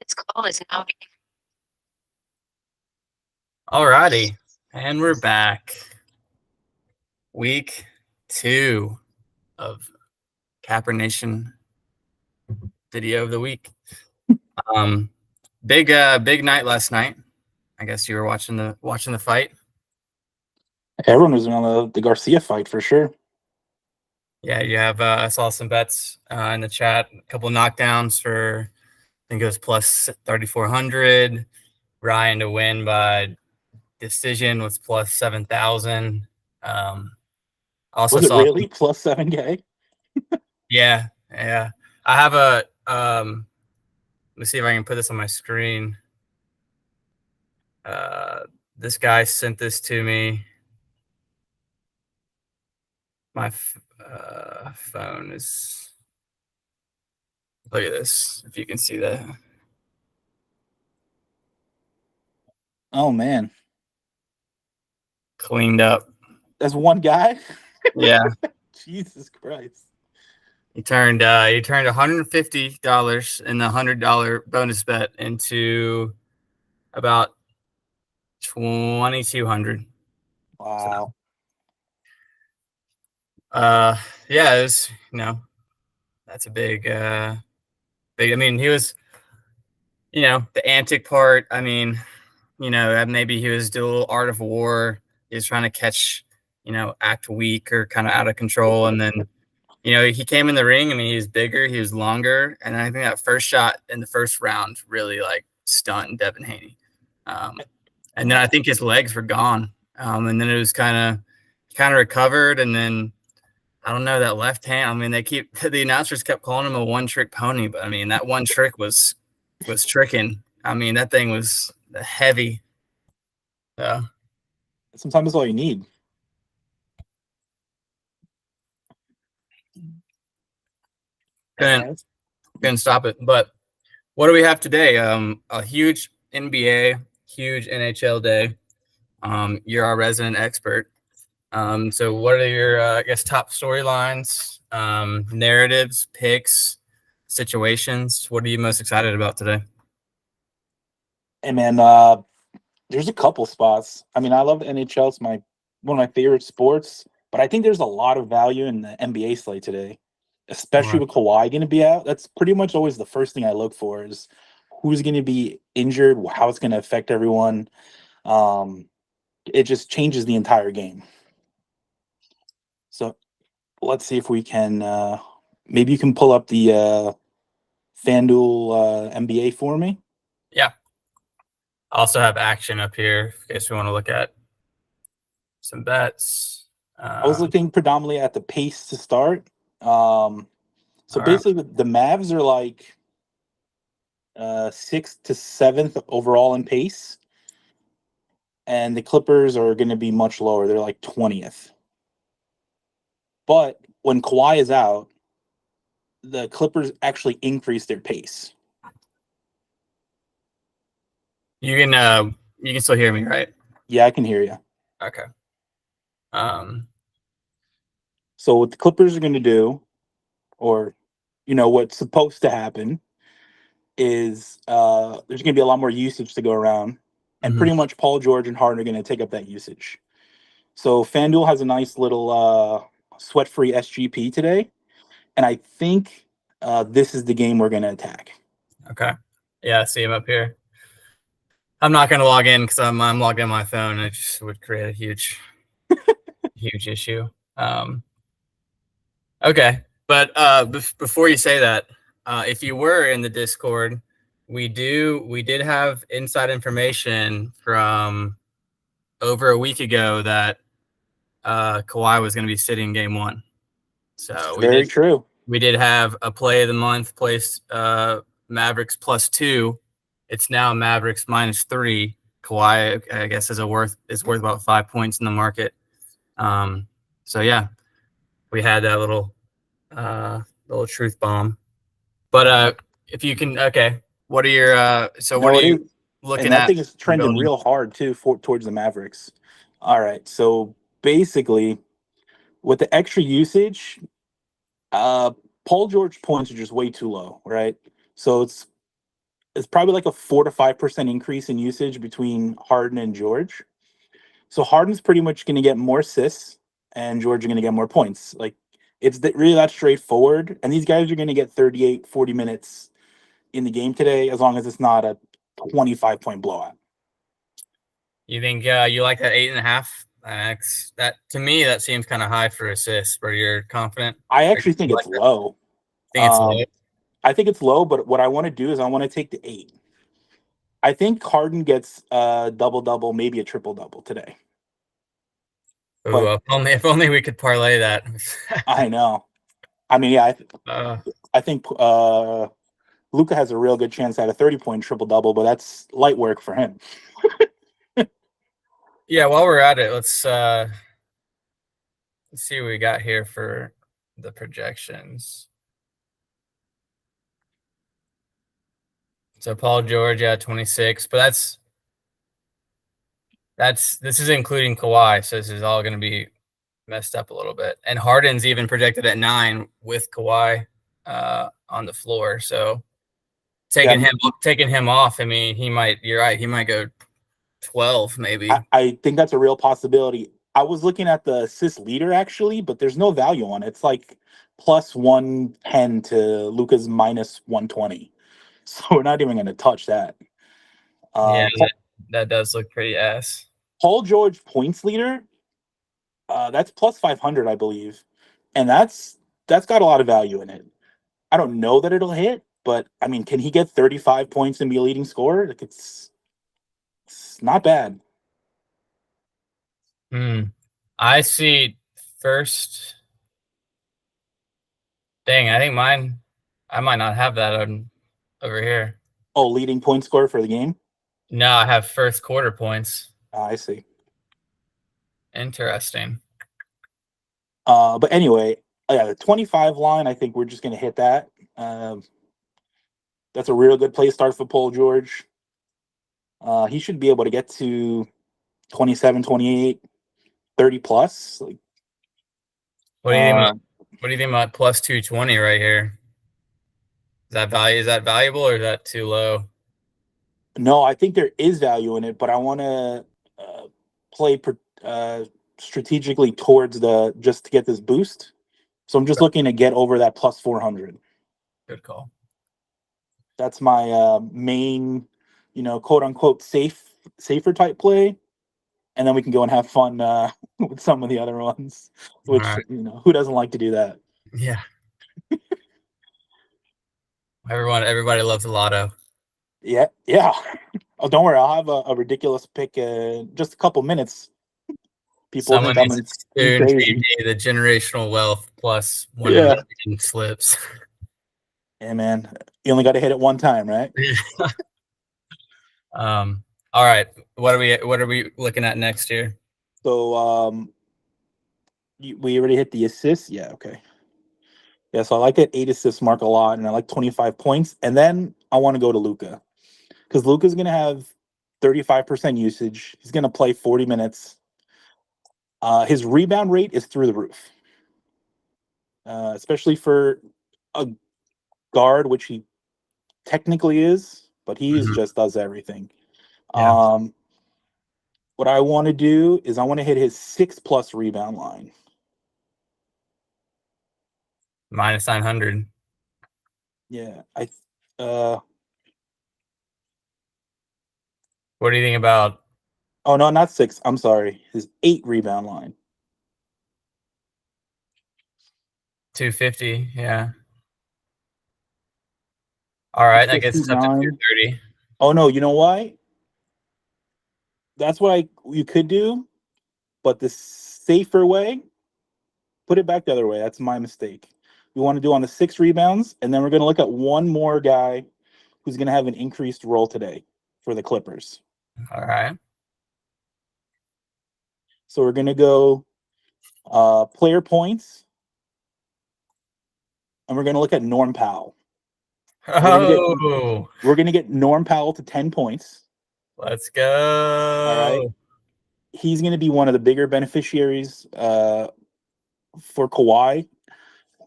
This call is now. Alrighty, and we're back. Week 2 of Capper Nation video of the week. Big night last night. I guess you were watching the fight. Everyone was on the Garcia fight for sure. Yeah, you have. I saw some bets in the chat. A couple knockdowns for, I think it was plus 3,400. Ryan to win by decision was plus 7,000. Also Was it saw really plus 7K? Yeah. I have a let me see if I can put this on my screen. This guy sent this to me. My phone is. Look at this. If you can see that. Oh man, Cleaned up. that's one guy. Yeah. Jesus Christ. He turned $150 in the $100 bonus bet into about 2,200. Wow. So, yeah, it was, that's a big. I mean, he was, the antic part. I mean, maybe he was doing a little art of war. He was trying to catch, act weak or kind of out of control, and then. He came in the ring. I mean, he was bigger, he was longer, and I think that first shot in the first round really stunned Devin Haney. And then I think his legs were gone. And then it was kind of recovered, and then I don't know, that left hand. I mean, the announcers kept calling him a one-trick pony, but I mean that one trick was tricking. I mean, that thing was heavy. So sometimes that's all you need. Couldn't stop it. But what do we have today? A huge NBA, huge NHL day. You're our resident expert. So what are your, top storylines, narratives, picks, situations? What are you most excited about today? Hey man, there's a couple spots. I mean, I love the NHL. It's one of my favorite sports, but I think there's a lot of value in the NBA slate today, especially with Kawhi going to be out. That's pretty much always the first thing I look for is who's going to be injured, how it's going to affect everyone. It just changes the entire game. So let's see if we can, maybe you can pull up the FanDuel NBA for me. Yeah. I also have action up here in case we want to look at some bets. I was looking predominantly at the pace to start. Basically the Mavs are like 6th to 7th overall in pace. And the Clippers are going to be much lower. They're like 20th. But when Kawhi is out, the Clippers actually increase their pace. You can still hear me, right? Yeah, I can hear you. Okay. So what the Clippers are going to do, or what's supposed to happen, is there's going to be a lot more usage to go around, and pretty much Paul George and Harden are going to take up that usage. So FanDuel has a nice little sweat-free SGP today, and I think this is the game we're going to attack. Okay. Yeah, I see him up here. I'm not going to log in because I'm logged in on my phone. It just would create a huge, huge issue. Okay, but before you say that, if you were in the Discord, we did have inside information from over a week ago that Kawhi was going to be sitting game 1. So very true. We did have a play of the month placed Mavericks +2. It's now Mavericks -3. Kawhi, I guess, is worth about 5 points in the market. So yeah, we had that little truth bomb. But if you can, okay, what are your what are you looking and that at? thing is trending real hard too towards the Mavericks. All right, so basically, with the extra usage, Paul George points are just way too low, right? So it's probably like a 4 to 5% increase in usage between Harden and George. So Harden's pretty much going to get more assists, and George are going to get more points. Like it's really that straightforward. And these guys are going to get 38, 40 minutes in the game today, as long as it's not a 25-point blowout. You think you like that 8.5? That to me that seems kind of high for assists. Where you're confident? I Or actually think you it's like that? low. Think it's low? I think it's low, but what I want to do is I want to take the 8. I think Harden gets a double double, maybe a triple double today. Ooh, But if only we could parlay that. I know. I mean, yeah, uh, I think Luca has a real good chance at a 30-point triple double, but that's light work for him. yeah, while we're at it, let's see what we got here for the projections. So Paul George, yeah, 26, but this is including Kawhi, so this is all going to be messed up a little bit. And Harden's even projected at 9 with Kawhi on the floor. So Yeah, taking him off, I mean, you're right, he might go 12 maybe. I think that's a real possibility. I was looking at the assist leader actually, but there's no value on it. It's like plus 110 to Luca's minus 120. So we're not even going to touch that. Yeah, Uh, that does look pretty ass. Paul George points leader, that's plus 500, I believe, and that's got a lot of value in it. I don't know that it'll hit, but I mean, can he get 35 points and be a leading scorer? Like it's not bad. I see first. Dang, I think I might not have that over here. Oh, leading point scorer for the game. No, I have first quarter points. I see. Interesting. But anyway, yeah, the 25 line, I think we're just going to hit that. Um, that's a real good play start for Paul George. He should be able to get to 27, 28, 30 plus. Like, What do you think about what do you think about plus 220 right here? Is that valuable or is that too low? no, I think there is value in it, but I want to play strategically towards the just to get this boost. So I'm just looking to get over that plus 400. Good call. That's my main, quote unquote safer type play, and then we can go and have fun with some of the other ones. All Which right. who doesn't like to do that? Yeah. Everybody loves the lotto. Yeah, yeah. Oh, don't worry, I'll have a ridiculous pick in just a couple minutes. People Someone think I'm needs to spoon feed crazy. me the generational wealth plus 1 Yeah. million slips. Hey man, you only got to hit it one time, right? All right. What are we looking at next year? So we already hit the assists. Yeah, okay. Yeah, so I like that 8 assist mark a lot, and I like 25 points. And then I want to go to Luca because Luca's going to have 35% usage. He's going to play 40 minutes. His rebound rate is through the roof, especially for a guard, which he technically is, but just does everything. Yeah. Um, what I want to do is I want to hit his 6+ rebound line. Minus 900. Yeah, uh What do you think about oh no, not 6. I'm sorry. His 8 rebound line. 250? Yeah. All right. That gets us up to 59. 230. Oh no, you know why? That's what you could do, but the safer way, put it back the other way. That's my mistake. We want to do on the 6 rebounds, and then we're going to look at one more guy who's going to have an increased role today for the Clippers. All right. So we're going to go player points, and we're going to look at Norm Powell. Oh, We're going to get Norm Powell to 10 points. let's All right. go. He's going to be one of the bigger beneficiaries for Kawhi.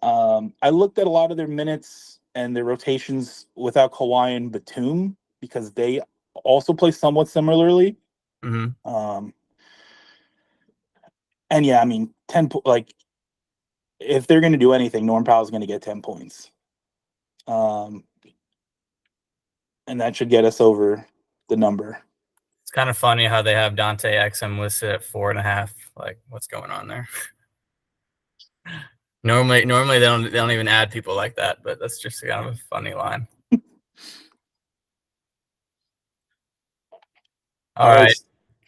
I looked at a lot of their minutes and their rotations without Kawhi and Batum because they also play somewhat similarly. Mhm. And yeah, I mean, like if they're going to do anything, Norm Powell is going to get 10 points. Um, and that should get us over the number. It's kind of funny how they have Dante Exum listed at 4.5. Like, what's going on there? Normally they don't even add people like that, but that's just kind of a funny line. All All right. right,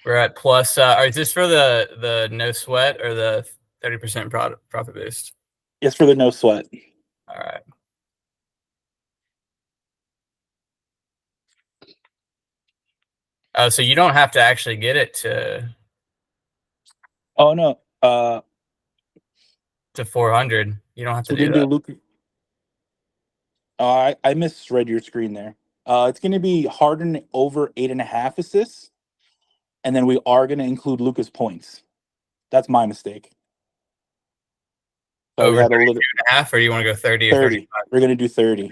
we're at plus. Is this for the no sweat or the 30% profit boost? Yes, for the no sweat. All right. Oh, so you don't have to actually get it Oh no. to 400. You don't have So to we're do gonna do that. Luke. I misread your screen there. It's gonna be Harden over 8.5 assists, and then we are gonna include Luka's points. That's my mistake. So we Over had a 32 little and a half, or you want to go 30 or 30. 35? We're gonna do 30.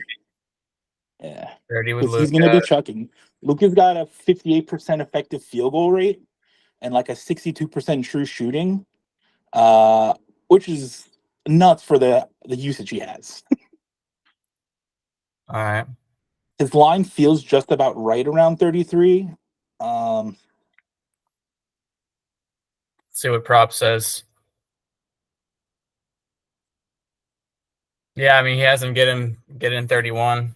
Yeah, 30 with because he's Luke. gonna be chucking. Luka's got a 58% effective field goal rate and like a 62% true shooting, uh, which is nuts for the usage he has. All right. His line feels just about right around 33. Let's see what prop says. Yeah, I mean he has him get in 31.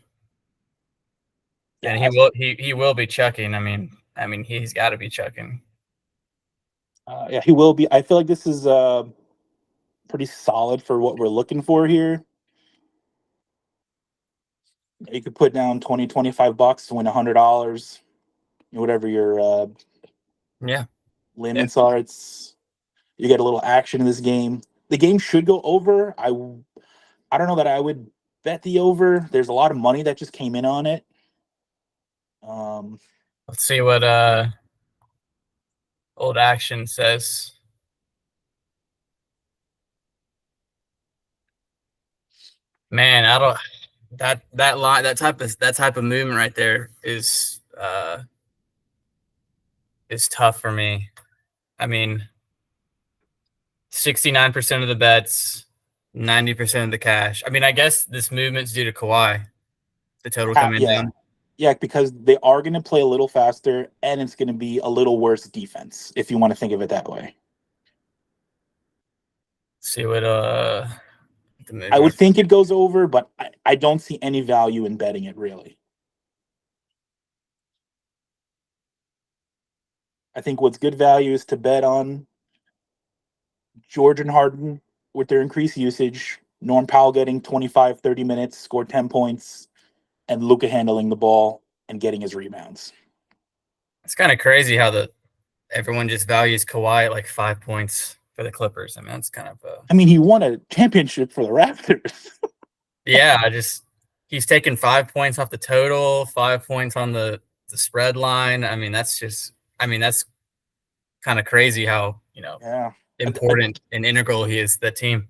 And Yeah, he will be chucking. I mean he's got to be chucking. yeah, he will be. I feel like this is pretty solid for what we're looking for here. You could put down 20, $25 to win $100, whatever your Yeah. Yeah. limits are. It's you get a little action in this game. The game should go over. I don't know that I would bet the over. There's a lot of money that just came in on it. Um, Let's see what old action says. Man, I don't that line that type of movement right there is tough for me. I mean, 69% of the bets, 90% of the cash. I mean, I guess this movement's due to Kawhi. The total coming yeah, down. yeah, because they are going to play a little faster, and it's going to be a little worse defense if you want to think of it that way. See what the I would movement. think it goes over, but I don't see any value in betting it really. I think what's good value is to bet on George and Harden with their increased usage, Norm Powell getting 25, 30 minutes, scored 10 points, and Luka handling the ball and getting his rebounds. It's kind of crazy how everyone just values Kawhi at like 5 points for the Clippers. I mean, that's kind of I mean, he won a championship for the Raptors. yeah. He's taken 5 points off the total, 5 points on the spread line. I mean that's kind of crazy how Yeah. important and integral he is to the team.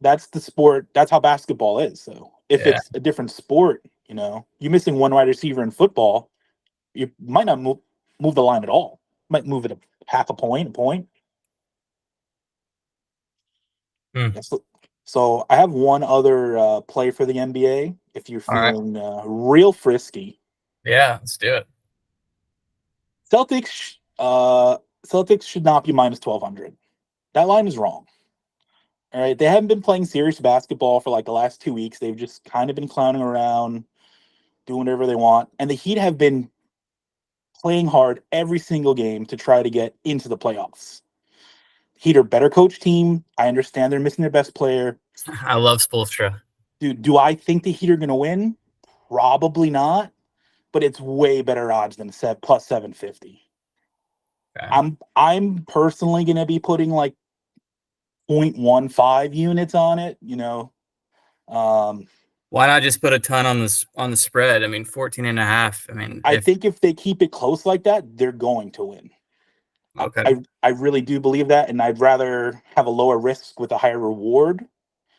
That's the sport. That's how basketball is. So if Yeah. it's a different sport, you're missing one wide receiver in football, you might not move the line at all. Might move it a half a point, a point. Hmm. Yes. So I have one other play for the NBA. If you're All right. feeling real frisky, Yeah, let's do it. Celtics. Celtics should not be minus 1,200. That line is wrong. All right, they haven't been playing serious basketball for like the last 2 weeks. They've just kind of been clowning around, doing whatever they want, and the Heat have been playing hard every single game to try to get into the playoffs. Heat are better coach team. I understand they're missing their best player. I love Spoelstra. Do I think the Heat are going to win? Probably not, but it's way better odds than plus 750. Okay. I'm personally going to be putting like 0.15 units on it. Um, Why not just put a ton on the spread? I mean, 14 and a half. I mean, I if think if they keep it close like that, they're going to win. I, okay. I I really do believe that, and I'd rather have a lower risk with a higher reward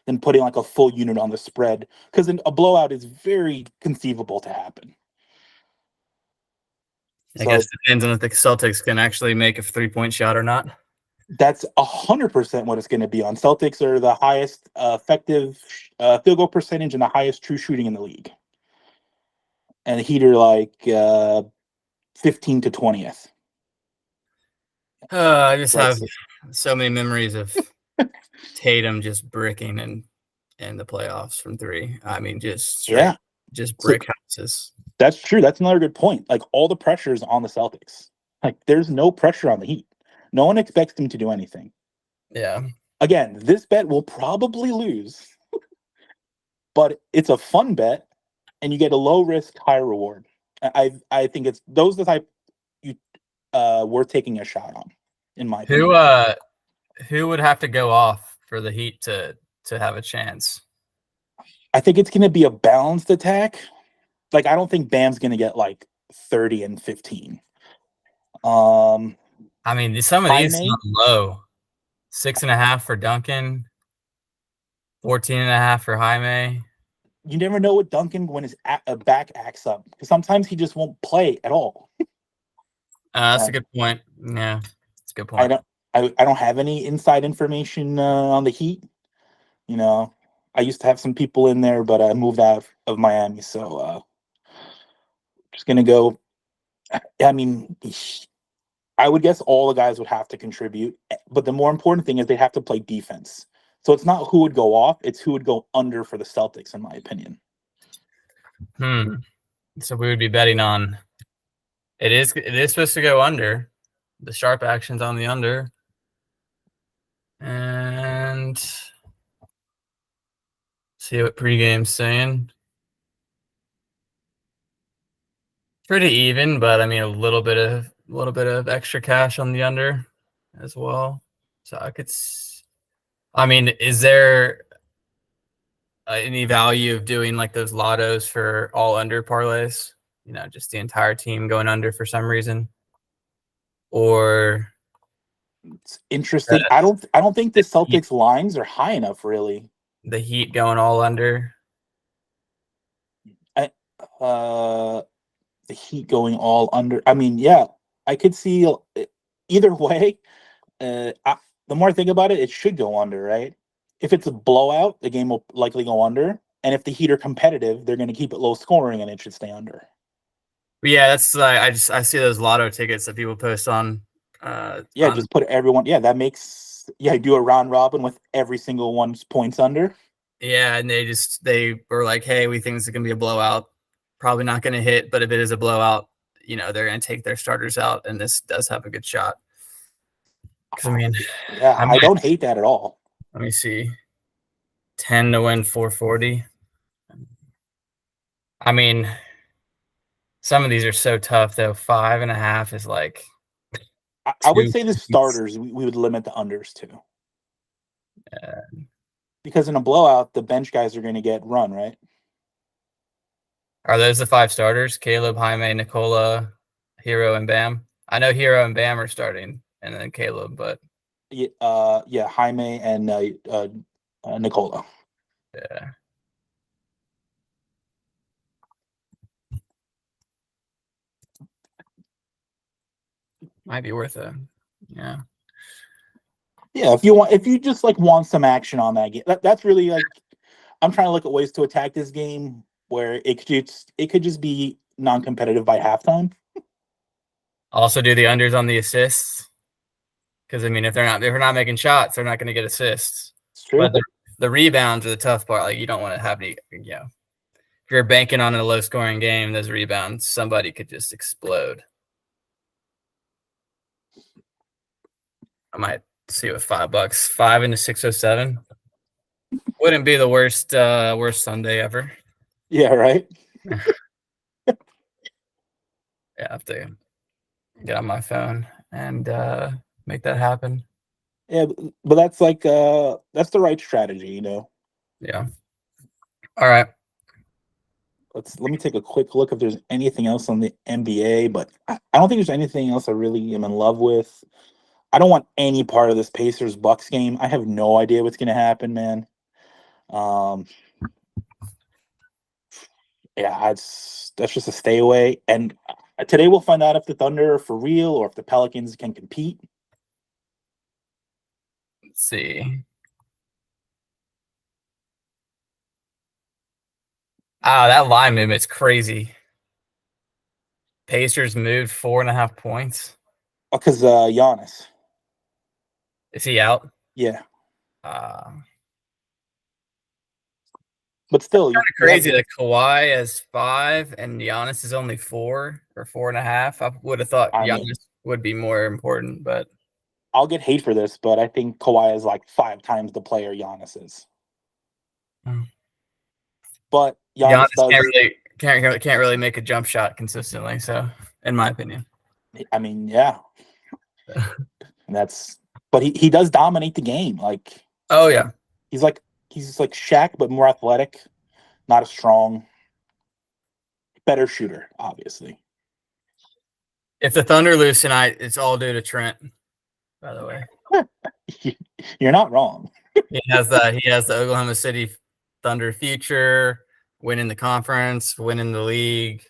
than putting like a full unit on the spread, because a blowout is very conceivable to happen. I guess So it depends on if the Celtics can actually make a 3-point shot or not. that's 100% what it's going to be on. Celtics are the highest effective field goal percentage and the highest true shooting in the league, and the Heat are like 15 to 20th. I just Like, have so many memories of Tatum just bricking in the playoffs from three. I mean, just straight, yeah, just so brick houses. that's true. That's another good point. Like, all the pressure is on the Celtics. Like, there's no pressure on the Heat. No one expects them to do anything. Yeah. Again, this bet will probably lose, but it's a fun bet, and you get a low risk, high reward. I think it's those the type you worth taking a shot on, in my Who opinion. who would have to go off for the Heat to have a chance? I think it's going to be a balanced attack. Like, I don't think Bam's going to get like 30 and 15. Um, I mean, some of these Jaime, sound low. 6.5 for Duncan, 14.5 for Jaime. you never know with Duncan when his back acts up, because sometimes he just won't play at all. That's Uh, a good point. Yeah, that's a good I point. don't I don't have any inside information on the Heat. You know, I used to have some people in there, but I moved out of Miami, so just gonna go. I mean, I would guess all the guys would have to contribute, but the more important thing is they have to play defense. So it's not who would go off; it's who would go under for the Celtics, in my opinion. So we would be betting on it is supposed to go under. The sharp action's on the under. And see what pregame's saying. Pretty even, but I mean a little bit of extra cash on the under as well. So I mean, is there any value of doing like those lottos for all under parlays? You know, just the entire team going under for some reason, or It's interesting. I don't think the the Heat, Celtics lines are high enough, really. the Heat going all under. I, the Heat going all under. I mean, yeah, I could see either way. The more I think about it, it should go under, right? If it's a blowout, the game will likely go under. And if the Heat are competitive, they're going to keep it low scoring, and it should stay under. But yeah, that's I see those lotto tickets that people post Yeah, on just put everyone. Yeah, that makes. Yeah, do a round robin with every single one's points under. yeah, and they were like, hey, we think it's gonna be a blowout. Probably not gonna hit, but if it is a blowout, you know, they're gonna take their starters out, and this does have a good shot. Because I mean, Yeah, I I might don't hate that at all. let me see, 10 to win 440. I mean, some of these are so tough though. 5.5 is like I would two say the points. starters we would limit the unders to, Uh, because in a blowout, the bench guys are going to get run, right? are those the five starters? Caleb, Jaime, Nicola, Hero, and Bam. I know Hero and Bam are starting, and then Caleb, but Yeah, Jaime and Nicola. yeah, might be worth it. Yeah. Yeah, if you just like want some action on that game, that's really like I'm trying to look at ways to attack this game where it could just be non-competitive by halftime. Also, do the unders on the assists because I mean, if they're not making shots, they're not going to get assists. It's But true. the rebounds are the tough part. Like you don't want to have any, you know, if you're banking on a low scoring game, those rebounds, somebody could just explode. I might see with $5, 5 into 607 wouldn't be the worst Sunday ever. Yeah, right. Yeah, I have to get on my phone and make that happen. Yeah, but that's the right strategy, you know. Yeah. All right. Let me take a quick look if there's anything else on the NBA, but I don't think there's anything else I really am in love with. I don't want any part of this Pacers Bucks game. I have no idea what's going to happen, man. Um, yeah, that's just a stay away. And today we'll find out if the Thunder are for real or if the Pelicans can compete. Let's see. Ah, that line movement's crazy. Pacers moved 4.5 points. Because Giannis. Is he out? Yeah. Uh, But still, Kind of you have crazy that Kawhi has 5 and Giannis is only 4 or 4.5. I would have thought I mean, Giannis would be more important, but I'll get hate for this, but I think Kawhi is like 5 times the player Giannis is. mm, But Giannis Giannis does. can't really make a jump shot consistently. So, in my opinion, I mean, yeah, that's. But he does dominate the game. Like oh yeah. he's like he's like Shaq, but more athletic, not as strong, better shooter, obviously. If the Thunder lose tonight, it's all due to Trent. By the way, You're not wrong. he has the Oklahoma City Thunder future, winning the conference, winning the league.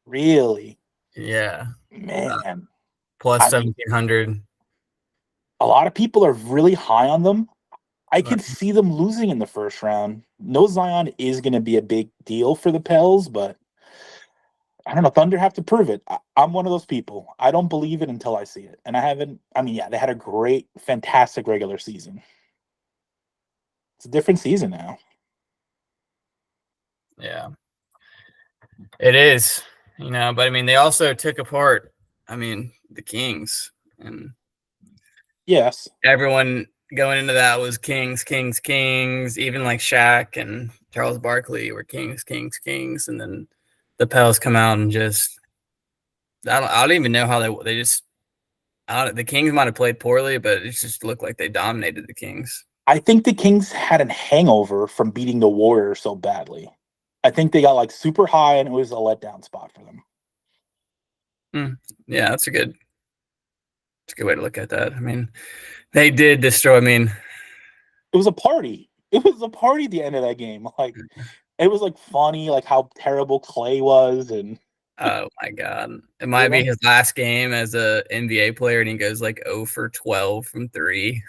Really, Yeah, man. plus I mean, 1,700. a lot of people are really high on them. I could see them losing in the first round. No Zion is going to be a big deal for the Pels, but I don't know. Thunder have to prove it. I'm one of those people. I don't believe it until I see it. And I haven't. I mean, yeah, they had a great, fantastic regular season. It's a different season now. Yeah, it is. But I mean, they also took apart. I mean, the Kings, and Yes. everyone going into that was Kings, Kings, Kings. Even like Shaq and Charles Barkley were Kings, Kings, Kings, and then the Pels come out and just I don't even know how they just the Kings might have played poorly, but it just looked like they dominated the Kings. I think the Kings had a hangover from beating the Warriors so badly. I think they got like super high and it was a letdown spot for them. Yeah, that's a good way to look at that. I mean, they did destroy. I mean, It was a party. It was a party at the end of that game. Like it was like funny, like how terrible Clay was, and oh my god, it you might be know, his last game as a NBA player, and he goes like 0 for 12 from 3.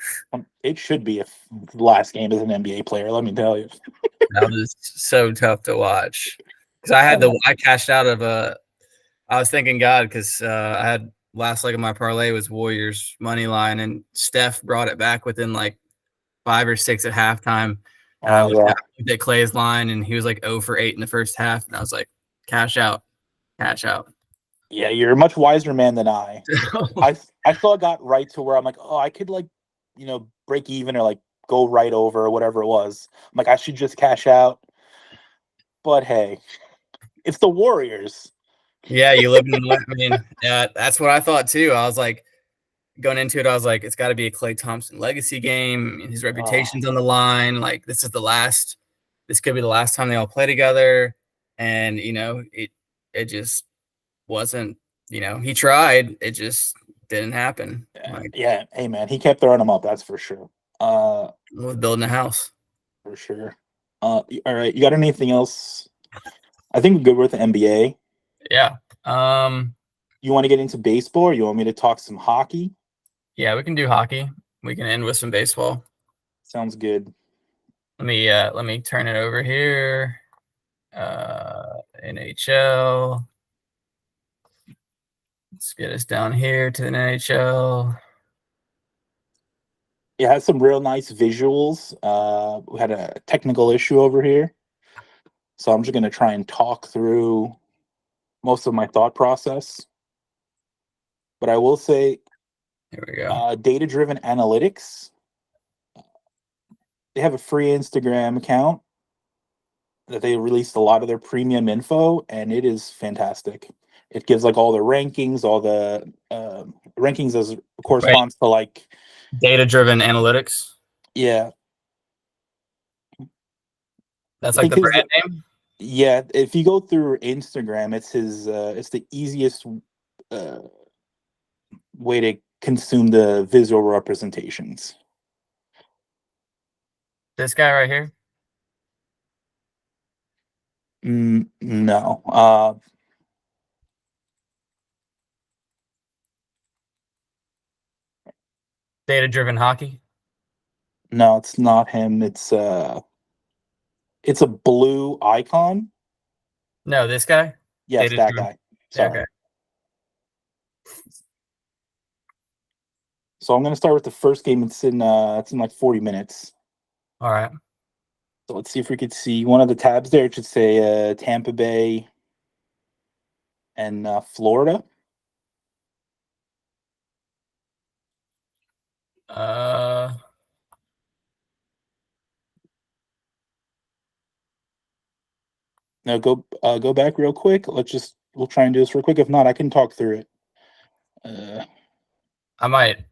it should be if the last game as an NBA player. Let me tell you. That was so tough to watch because I cashed out of I was thanking God because I had last leg of my parlay was Warriors money line, and Steph brought it back within like 5 or 6 at halftime. And I Oh yeah, looked at Clay's line, and he was like 0 for 8 in the first half, and I was like, cash out, cash out. yeah. You're a much wiser man than I. I thought I got right to where I'm like, oh, I could like, break even or like go right over or whatever it was. I'm like, I should just cash out. But hey, it's the Warriors. Yeah, you live in. I mean, yeah, that's what I thought too. I was like, going into it, I was like, it's got to be a Klay Thompson legacy game. I mean, his Oh, reputation's on the line. Like, this could be the last time they all play together. And, it just wasn't, he tried. It just didn't happen. yeah, Like, yeah. Hey man, he kept throwing them up. That's for sure. was building a house. For sure. All right. You got anything else? I think we're good with the NBA. Yeah. Um, You want to get into baseball, or you want me to talk some hockey? yeah, we can do hockey. We can end with some baseball. Sounds good. Let me turn it over here. NHL. Let's get us down here to the NHL. It has some real nice visuals. We had a technical issue over here, so I'm just going to try and talk through most of my thought process. But I will say, Here we go. data-driven analytics. They have a free Instagram account that they released a lot of their premium info, and it is fantastic. It gives like all the rankings, all the rankings as Wait, corresponds to like, data-driven analytics. yeah, That's I like think the his, brand name. yeah. If you go through Instagram, it's the easiest uh, way to consume the visual representations. This guy right here. No. Data-driven hockey? No, it's not him. It's a blue icon. No, this guy? Yes, that Data-driven. guy. Okay. Sorry. So I'm gonna start with the first game. It's in like 40 minutes. All right. So let's see if we could see one of the tabs there. It should say Tampa Bay and Florida. Uh, Now go back real quick. We'll try and do this real quick. If not, I can talk through it. Uh, I might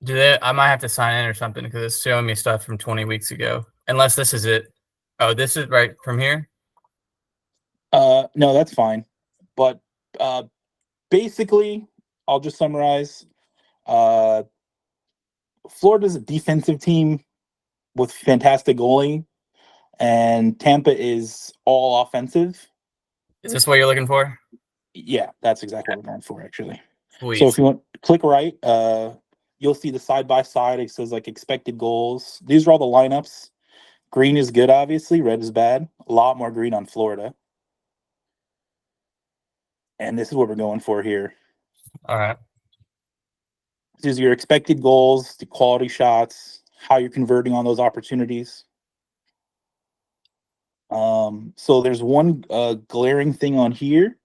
do that. I might have to sign in or something because it's showing me stuff from 20 weeks ago. Unless this is it. Oh, this is right from here? no, that's fine. But uh, basically, I'll just summarize. Uh, Florida's a defensive team with fantastic goalie, and Tampa is all offensive. Is this what you're looking for? Yeah, that's exactly what we're going for, actually. So Sweet. if you want, click right. You'll see the side by side. It says like expected goals. These are all the lineups. Green is good, obviously. Red is bad. A lot more green on Florida, and this is what we're going for here. All right. This is your expected goals, the quality shots, how you're converting on those opportunities. So there's one glaring thing on here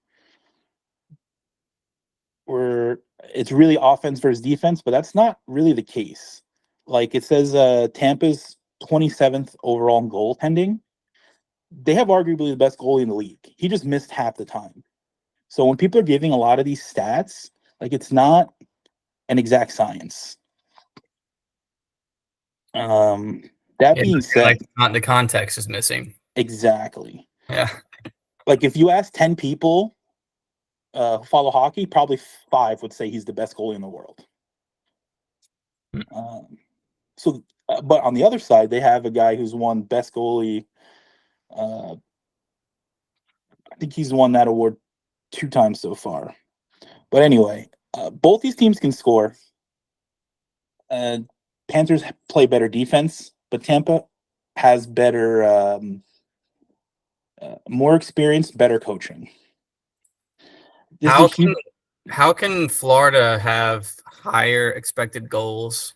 where it's really offense versus defense, but that's not really the case. Like it says, Tampa's 27th overall in goaltending. They have arguably the best goalie in the league. He just missed half the time. So when people are giving a lot of these stats, like it's not an exact science. Um, that Yeah, being like said, not the context is missing. exactly. Yeah. Like if you ask 10 people who follow hockey, probably five would say he's the best goalie in the world. Um, but on the other side, they have a guy who's won best goalie. Uh, I think he's won that award two times so far. But anyway, both these teams can score. Uh, Panthers play better defense, but Tampa has better, more experience, better coaching. This is a How can huge. how can Florida have higher expected goals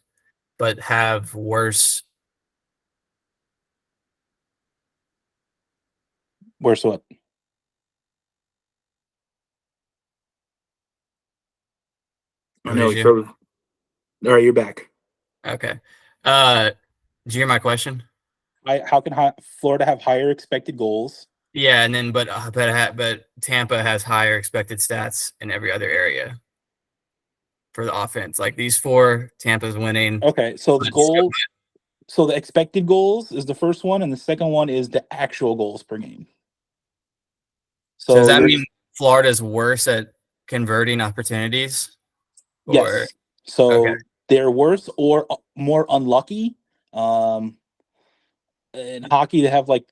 but have worse? Worse what? I I know. lose It's you. sort of. All right, you're back. Okay. Did you hear my question? How can Florida have higher expected goals? Yeah, and then but Tampa has higher expected stats in every other area for the offense. Like these four, Tampa's winning. Okay, so the But goal, so the expected goals is the first one, and the second one is the actual goals per game. so does So that there's mean Florida's worse at converting opportunities? Or yes, okay, so they're worse or more unlucky. Um, in hockey, they have like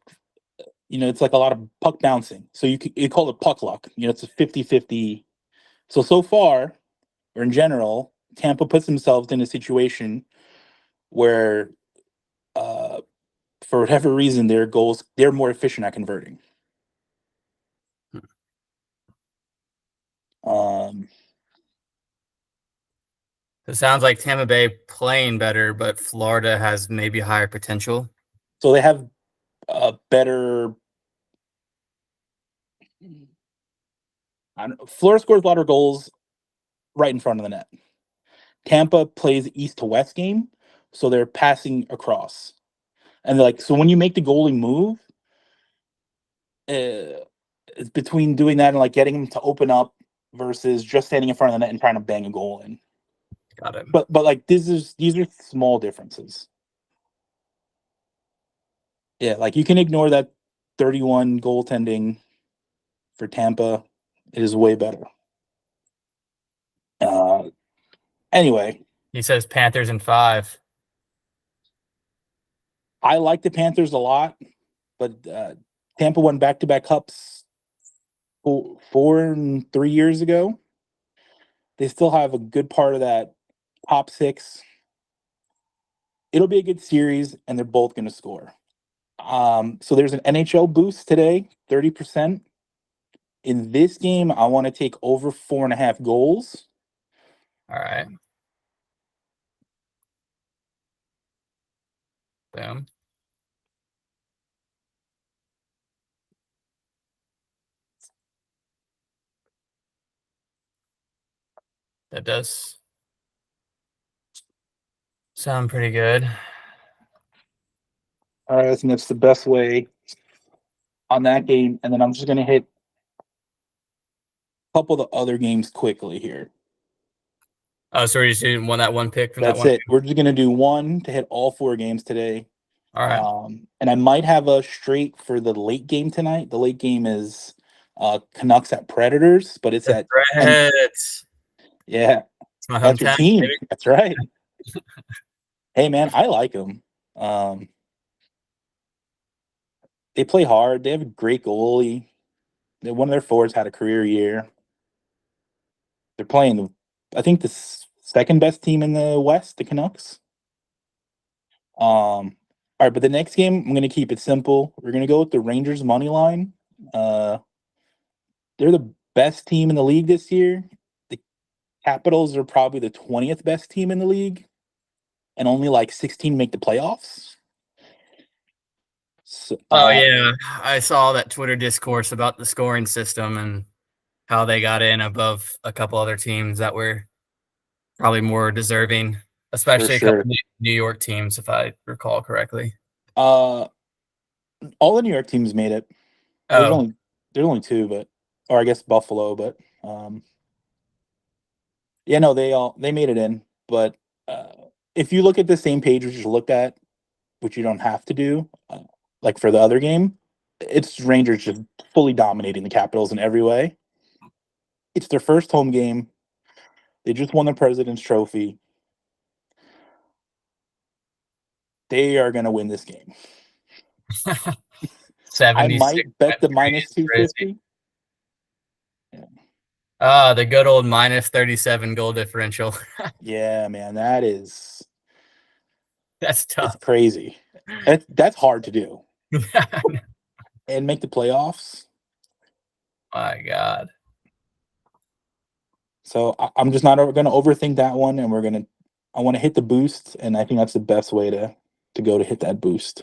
it's like a lot of puck bouncing. So you call it puck luck. It's a 50-50. So far, or in general, Tampa puts themselves in a situation where, uh, for whatever reason, they're more efficient at converting. Um, it sounds like Tampa Bay playing better, but Florida has maybe higher potential. so they have a better. Florida scores a lot of goals right in front of the net. Tampa plays east to west game, so they're passing across, and like so when you make the goalie move, it's between doing that and like getting him to open up versus just standing in front of the net and trying to bang a goal in. Got it. But like these are small differences. Yeah, like you can ignore that 31 goaltending for Tampa. It is way better. Uh, anyway, He says Panthers in 5. I like the Panthers a lot, but Tampa won back-to-back cups 4 and 3 years ago. They still have a good part of that top six. It'll be a good series, and they're both going to score. So there's an NHL boost today, 30%. In this game, I want to take over 4.5 goals. All right. Boom. That does sound pretty good. All right, I think that's the best way on that game. And then I'm just going to hit a couple of the other games quickly here. Oh, so we're just doing that one pick from that That's one. it. We're just going to do one to hit all 4 games today. All right. And I might have a straight for the late game tonight. The late game is Canucks at Predators, but it's The at 10. Preds. Yeah, It's my that's your hometown, team. baby. That's right. Hey, man, I like them. They play hard. They have a great goalie. One of their forwards had a career year. They're playing, I think, the second best team in the West, the Canucks. All right, but the next game, I'm going to keep it simple. We're going to go with the Rangers money line. They're the best team in the league this year. The Capitals are probably the 20th best team in the league, and only like 16 make the playoffs. So, Oh yeah, I saw that Twitter discourse about the scoring system and how they got in above a couple other teams that were probably more deserving, for especially a couple sure. New York teams, if I recall correctly. Uh, all the New York teams made it. There's Oh, only there's only two, but or I guess Buffalo, but um, yeah, no, they made it in. But uh, if you look at the same page which you looked at, which you don't have to do, like for the other game, it's Rangers just fully dominating the Capitals in every way. It's their first home game. They just won the President's Trophy. They are going to win this game. I 76 might bet win the streak minus is crazy. 250. Ah, the good old minus 37 goal differential. Yeah, man, that is That's it's tough. crazy. That's hard to do and make the playoffs. My God. So I'm just not going to overthink that one, and I want to hit the boost, and I think that's the best way to go to hit that boost.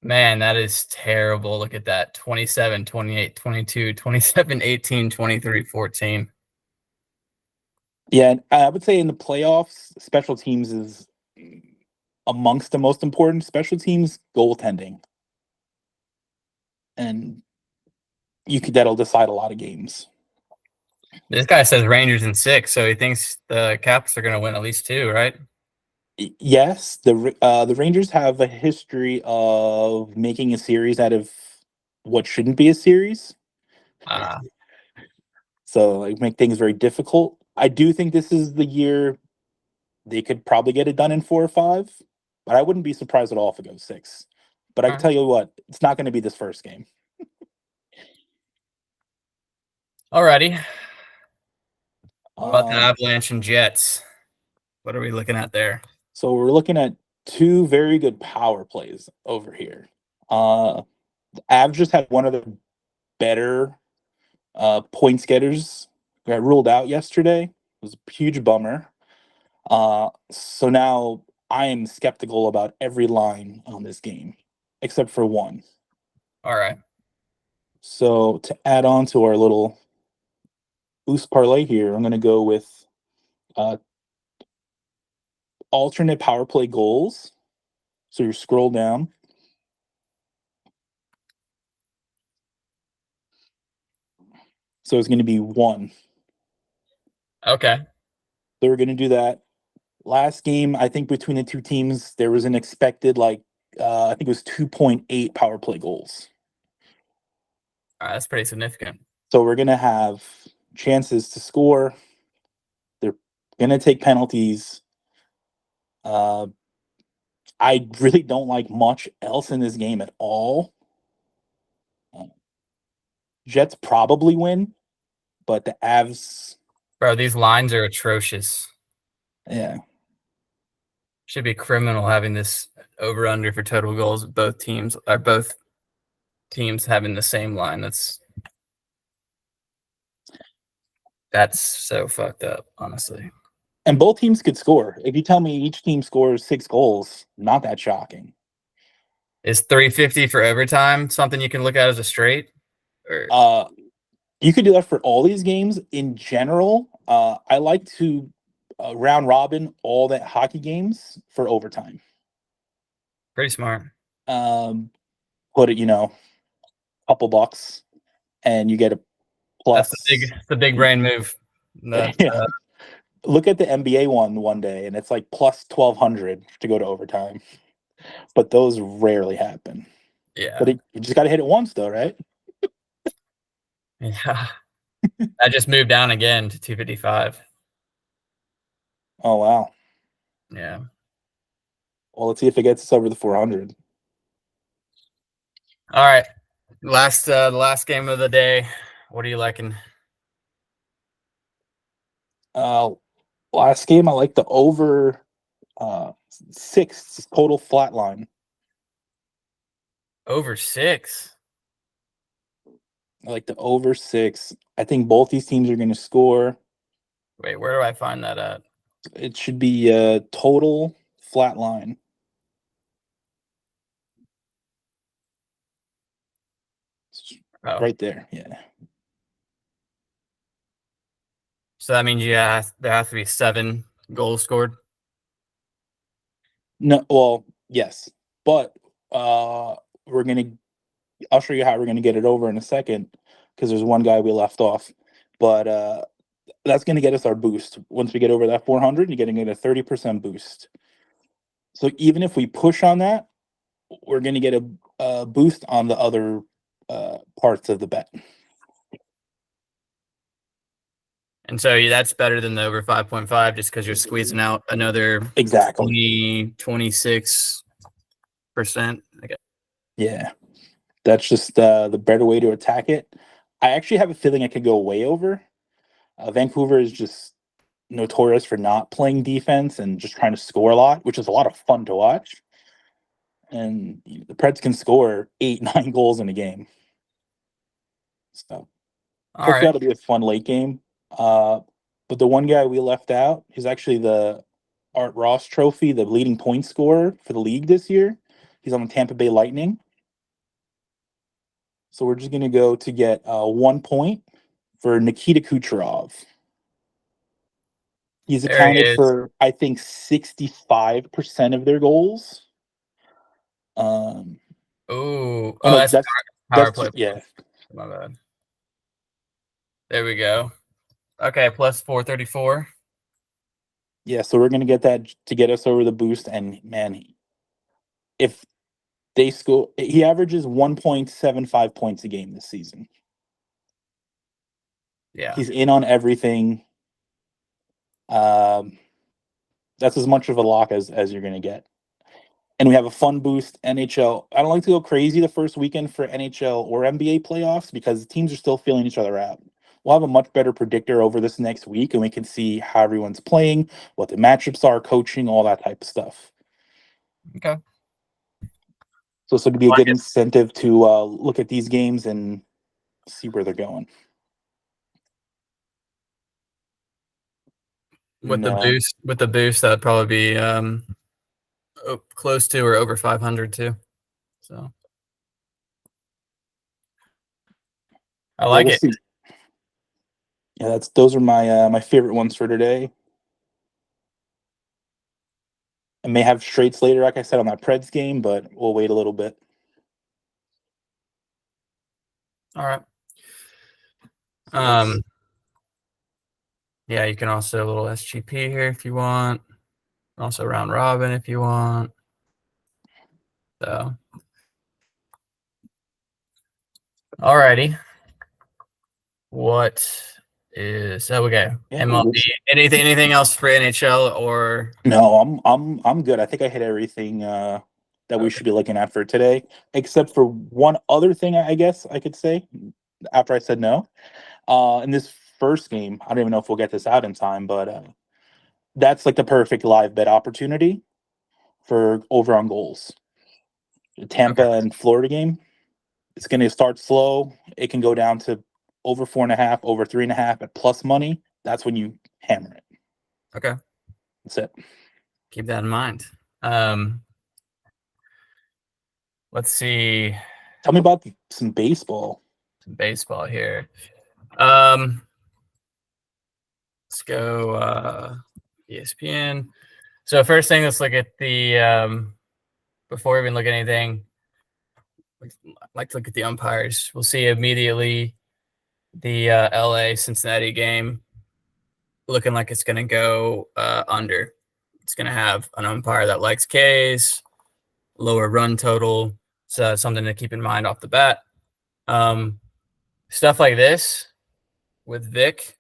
Man, that is terrible. Look at that. 27, 28, 22, 27, 18, 23, 14. Yeah, and I would say in the playoffs, special teams is amongst the most important. Special teams goaltending, and that'll decide a lot of games. This guy says Rangers in 6, so he thinks the Caps are going to win at least 2, right? Yes, the Rangers have a history of making a series out of what shouldn't be a series, Ah, so like make things very difficult. I do think this is the year they could probably get it done in 4 or 5, but I wouldn't be surprised at all if it goes 6. But I all can right. tell you what, it's not going to be this first game. Alrighty. What about the Um, Avalanche and Jets? What are we looking at there? so we're looking at two very good power plays over here. Uh, Avs just had one of the better points getters got ruled out yesterday. It was a huge bummer. So now I am skeptical about every line on this game, except for one. All right. So to add on to our little boost parlay here, I'm going to go with uh, alternate power play goals. So you scroll down. So it's going to be one. Okay. So we're going to do that. Last game, I think between the two teams, there was an expected I think it was 2.8 power play goals. All right, that's pretty significant. So we're going to have chances to score. They're going to take penalties. Uh, I really don't like much else in this game at all. Jets probably win, but the Avs, Bro, these lines are atrocious. yeah. Should be criminal having this over under for total goals. Both teams having the same line. That's so fucked up, honestly. And both teams could score. If you tell me each team scores 6 goals, not that shocking. Is 350 for overtime something you can look at as a straight? Or You could do that for all these games. In general, I like to round robin all the hockey games for overtime. pretty smart. Um, put it, couple bucks, and you get a That's plus. the big brain move. That's Yeah. Look at the NBA one day, and it's like plus 1,200 to go to overtime. But those rarely happen. yeah. But you just got to hit it once, though, right? Yeah. I just moved down again to 255. Oh wow. Yeah. Well, let's see if it gets us over the 400. All right. The last game of the day. What are you liking? Uh, Last game, I like the over 6 total flat line. Over 6. I like the over 6. I think both these teams are going to score. Wait, where do I find that at? It should be a total flat line. Oh. Right there. Yeah. So that means there has to be 7 goals scored. No, well, yes. But we're going to I'll show you how we're going to get it over in a second because there's one guy we left off. But that's going to get us our boost. Once we get over that 400, you're getting a 30% boost. So even if we push on that, we're going to get a boost on the other parts of the bet. And so that's better than the over 5.5 just because you're squeezing out another Exactly. 26%. Okay. Yeah. That's just the better way to attack it. I actually have a feeling I could go way over. Vancouver is just notorious for not playing defense and just trying to score a lot, which is a lot of fun to watch. And the Preds can score 8, 9 goals in a game. So All hopefully right. that'll be a fun late game. But the one guy we left out is actually the Art Ross Trophy, the leading point scorer for the league this year. He's on the Tampa Bay Lightning. So we're just going to go to get 1 point for Nikita Kucherov. He's There he accounted is. for, I think, 65% of their goals. Oh, Oh no, that's power that's play. yeah. My bad. There we go. Okay, plus 434. Yeah, so we're gonna get that to get us over the boost. And man, if they score, he averages 1.75 points a game this season. Yeah. He's in on everything. Um, that's as much of a lock as you're gonna get. And we have a fun boost NHL. I don't like to go crazy the first weekend for NHL or NBA playoffs because teams are still feeling each other out. We'll have a much better predictor over this next week, and we can see how everyone's playing, what the matchups are, coaching, all that type of stuff. Okay. So it's going to be a good incentive to look at these games and see where they're going. With And, the boost, that'd probably be close to or over 500 too. So I yeah, like we'll it. see. Yeah, those are my favorite ones for today. I may have straights later, like I said, on that Preds game, but we'll wait a little bit. All right. So Yeah, you can also a little SGP here if you want. Also round robin if you want. So, alrighty. What is okay. Yeah, MLB. Anything else for NHL or no, I'm good. I think I hit everything that we okay? should be looking at for today, except for one other thing I guess I could say after I said no. In this first game, I don't even know if we'll get this out in time, but that's like the perfect live bet opportunity for over on goals. The Okay. Tampa and Florida game. It's going to start slow. It can go down to over 4.5, over 3.5 at plus money. That's when you hammer it. Okay. That's it. Keep that in mind. Um, let's see Tell me about some baseball. some baseball here. Um, let's go ESPN. So first thing, let's look at the before we even look at anything. I'd like to look at the umpires. We'll see immediately the LA Cincinnati game looking like it's going to go under. It's going to have an umpire that likes Ks, lower run total. So that's something to keep in mind off the bat. Stuff like this with Vic,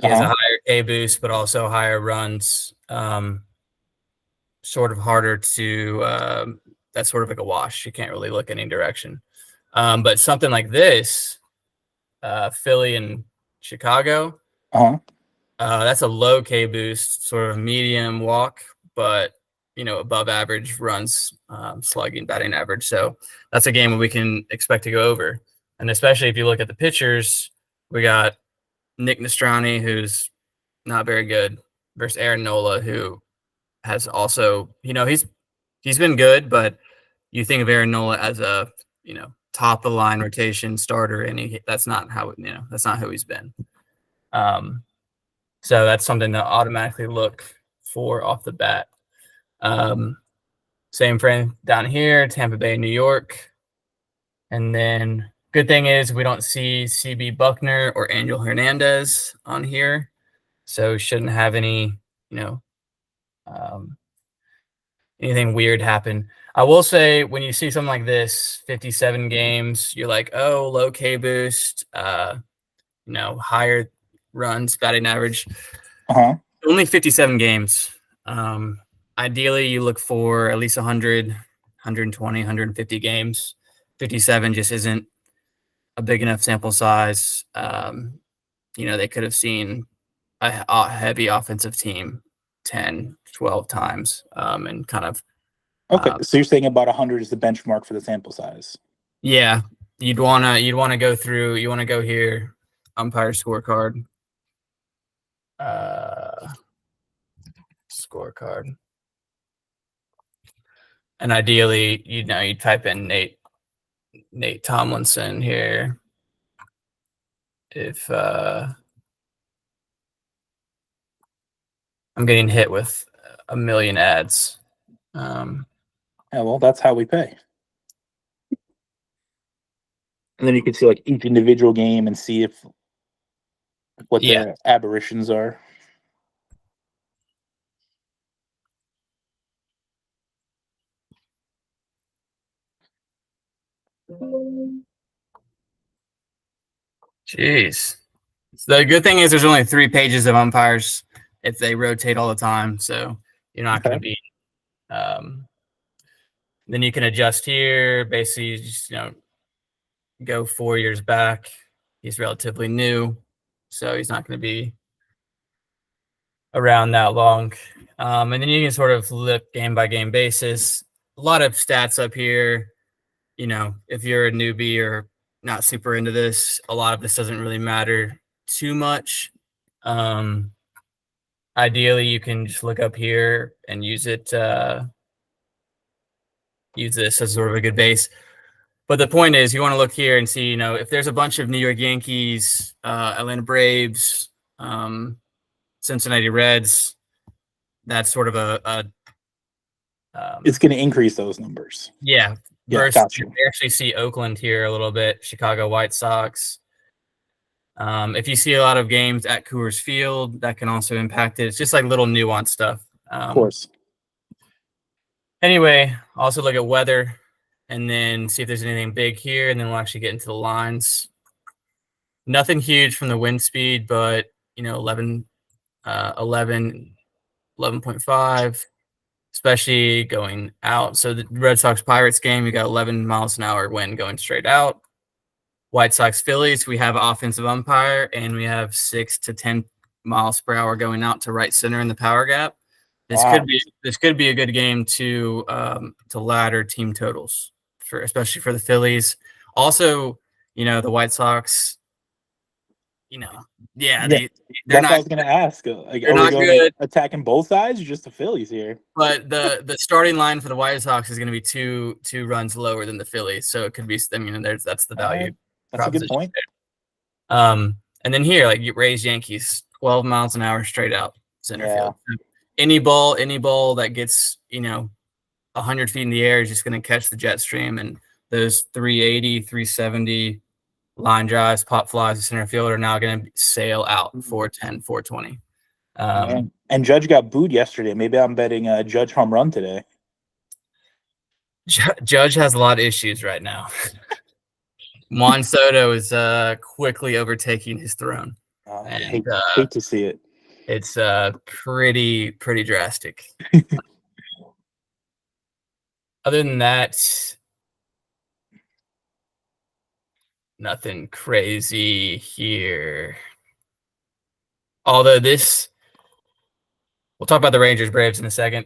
he has a Uh-huh. higher K boost, but also higher runs. Sort of harder to, that's sort of like a wash. You can't really look any direction. But something like this, Philly and Chicago, Uh-huh. that's a low K boost, sort of medium walk, but above average runs, slugging, batting average. So that's a game we can expect to go over. And especially if you look at the pitchers, we got Nick Nostrani, who's not very good, versus Aaron Nola, who has also, he's been good, but you think of Aaron Nola as a, top of the line rotation starter, and that's not how, that's not who he's been. So that's something to automatically look for off the bat. Same frame down here, Tampa Bay, New York. And then good thing is we don't see CB Buckner or Angel Hernandez on here. So shouldn't have any, um, anything weird happen. I will say when you see something like this, 57 games, you're like, oh, low K boost, higher runs, batting average. Uh-huh. Only 57 games. Ideally, you look for at least 100, 120, 150 games. 57 just isn't a big enough sample size. They could have seen a heavy offensive team 10, 12 times and kind of, Okay. So you're saying about 100 is the benchmark for the sample size. yeah, you'd wanna go through, you want to go here, umpire scorecard. Scorecard. And ideally, you type in Nate Tomlinson here. If I'm getting hit with a million ads. Yeah, well, that's how we pay. And then you can see like each individual game and see if what Yeah. their aberrations are. Jeez. The good thing is there's only 3 pages of umpires if they rotate all the time. So you're not going Okay. to be, um, then you can adjust here. Basically, just, go 4 years back. He's relatively new. So he's not going to be around that long. And then you can sort of flip game by game basis. A lot of stats up here. If you're a newbie or not super into this, a lot of this doesn't really matter too much. Ideally, you can just look up here and use it. Use this as sort of a good base. But the point is, you want to look here and see, if there's a bunch of New York Yankees, Atlanta Braves, Cincinnati Reds, that's sort of It's going to increase those numbers. yeah. Yeah, Versus, got you. we actually see Oakland here a little bit, Chicago White Sox. If you see a lot of games at Coors Field, that can also impact it. It's just like little nuanced stuff. Of course. Anyway, also look at weather and then see if there's anything big here, and then we'll actually get into the lines. nothing huge from the wind speed, but 11, 11.5, especially going out. So the Red Sox Pirates game, we got 11 miles an hour wind going straight out. White Sox Phillies, we have offensive umpire, and we have 6 to 10 miles per hour going out to right center in the power gap. This could Wow. be this could be a good game to ladder team totals for especially for the Phillies. Also, the White Sox, you know, yeah, Yeah. they're That's what I not was gonna ask. Like, they're are we not going like good, attacking both sides or just the Phillies here? but the starting line for the White Sox is going to be two runs lower than the Phillies, so it could be. I mean, that's the All value right. That's a good proposition. point. And then here, like you Rays Yankees, 12 miles an hour straight out center Yeah. field. Any ball that gets 100 feet in the air is just going to catch the jet stream, and those 380, 370 line drives, pop flies to center field are now going to sail out 410, 420. And Judge got booed yesterday. Maybe I'm betting Judge home run today. Judge has a lot of issues right now. Juan Soto is quickly overtaking his throne, You and hate to see it. it's pretty drastic. Other than that, nothing crazy here. Although we'll talk about the Rangers Braves in a second.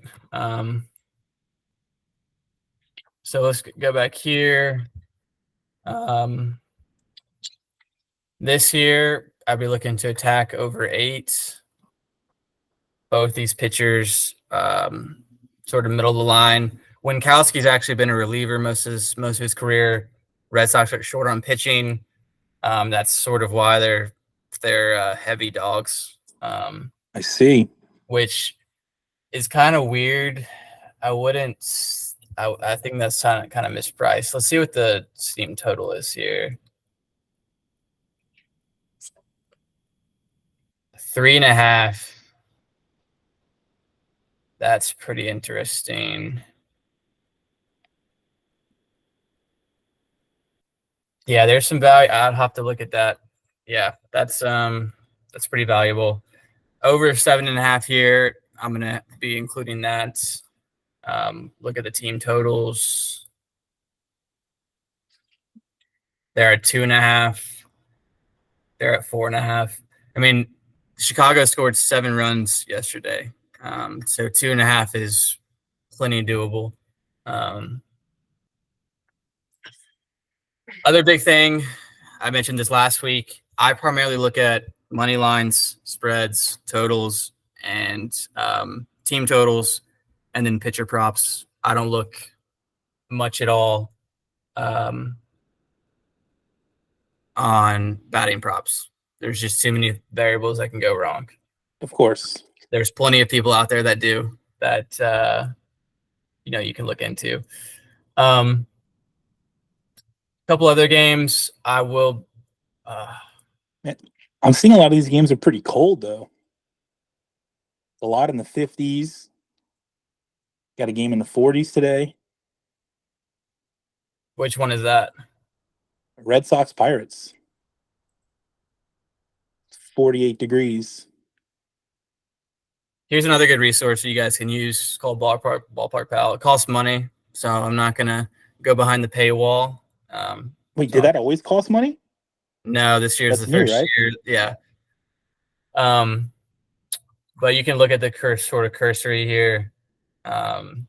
So let's go back here. This year, I'd be looking to attack over 8. Both these pitchers, sort of middle of the line. Winkowski's actually been a reliever most of his career. Red Sox are short on pitching. That's sort of why they're heavy dogs. I see. Which is kind of weird. I wouldn't. I think that's kind of mispriced. Let's see what the team total is here. 3.5. That's pretty interesting. Yeah, there's some value. I'd have to look at that. Yeah, that's pretty valuable. Over 7.5 here. I'm gonna be including that. Look at the team totals. They're at 2.5. They're at 4.5. I mean, Chicago scored 7 runs yesterday, so 2.5 is plenty doable. Other big thing, I mentioned this last week. I primarily look at money lines, spreads, totals, and team totals, and then pitcher props. I don't look much at all on batting props. There's just too many variables that can go wrong. Of course. There's plenty of people out there that do that. You can look into. Couple other games I will. I'm seeing a lot of these games are pretty cold though. A lot in the 50s. Got a game in the 40s today. Which one is that? Red Sox Pirates. 48 degrees. Here's another good resource you guys can use. It's called Ballpark Pal. It costs money, so I'm not gonna go behind the paywall. Wait, did that always cost money? No, this year's That's the new, first right? year. Yeah. But you can look at the sort of cursory here. The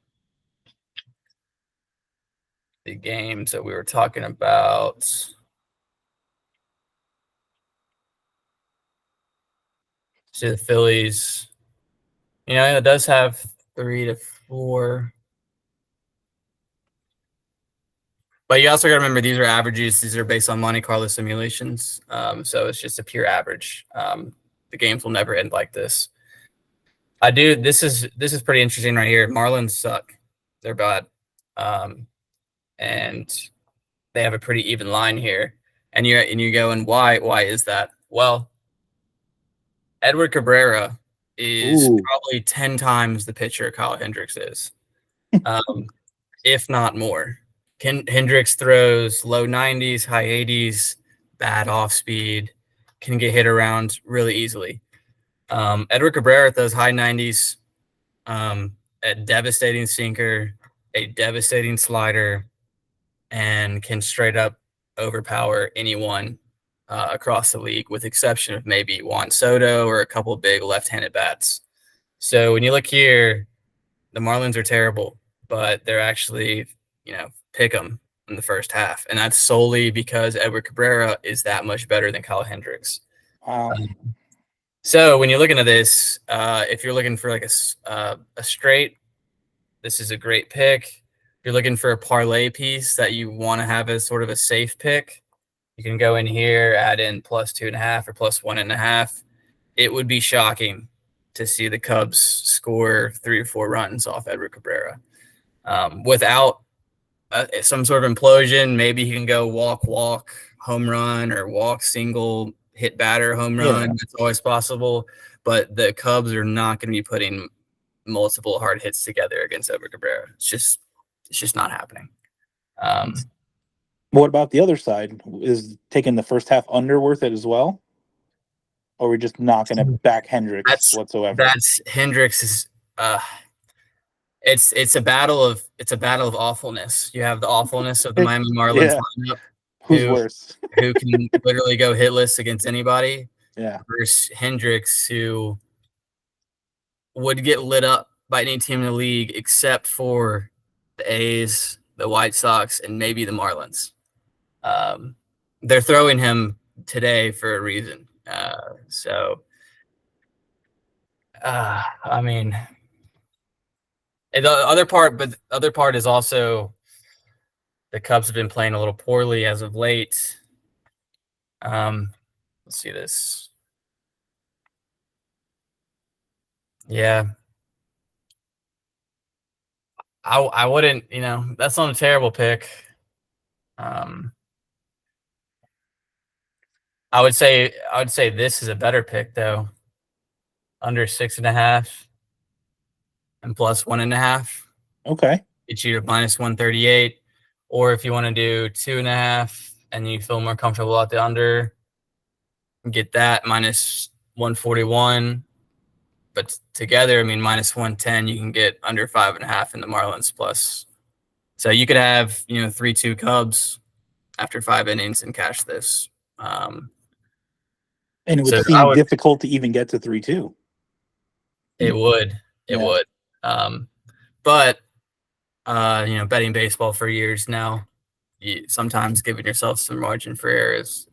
games that we were talking about. See the Phillies. It does have 3 to 4. But you also got to remember these are averages. These are based on Monte Carlo simulations. So it's just a pure average. The games will never end like this. This is pretty interesting right here. Marlins suck. They're bad. And they have a pretty even line here. And you're going, why is that? Well, Edward Cabrera is Ooh. probably 10 times the pitcher Kyle Hendricks is, if not more. Hendricks throws low 90s, high 80s, bad off speed. can get hit around really easily. Edward Cabrera throws high 90s, a devastating sinker, a devastating slider, and can straight up overpower anyone across the league, with exception of maybe Juan Soto or a couple big left-handed bats. So when you look here, the Marlins are terrible, but they're actually, pick 'em in the first half, and that's solely because Edward Cabrera is that much better than Kyle Hendricks. Wow. So when you're looking at this, if you're looking for like a straight, this is a great pick. If you're looking for a parlay piece that you want to have as sort of a safe pick, you can go in here, add in +2.5 or +1.5. It would be shocking to see the Cubs score 3 or 4 runs off Edward Cabrera. Without some sort of implosion, maybe he can go walk, home run, or walk, single, hit batter, home run. Yeah. It's always possible. But the Cubs are not going to be putting multiple hard hits together against Edward Cabrera. It's just not happening. What about the other side? Is taking the first half under worth it as well? Or are we just not going to back Hendricks whatsoever? That's Hendricks is it's a battle of awfulness. You have the awfulness of the Miami Marlins lineup, Who's worse? who can literally go hitless against anybody. Yeah. Versus Hendricks, who would get lit up by any team in the league except for the A's, the White Sox, and maybe the Marlins. They're throwing him today for a reason. I mean, the other part is also the Cubs have been playing a little poorly as of late. Let's see this. Yeah. I wouldn't, that's not a terrible pick. I would say this is a better pick though. Under 6.5 and +1.5. Okay. Get you to -138. Or if you want to do 2.5 and you feel more comfortable at the under, get that -141. But together, I mean, -110, you can get under 5.5 in the Marlins plus. So you could have, 3-2 Cubs after 5 innings and cash this. And it would seem difficult to even get to 3-2. It would. But betting baseball for years now, sometimes giving yourself some margin for error is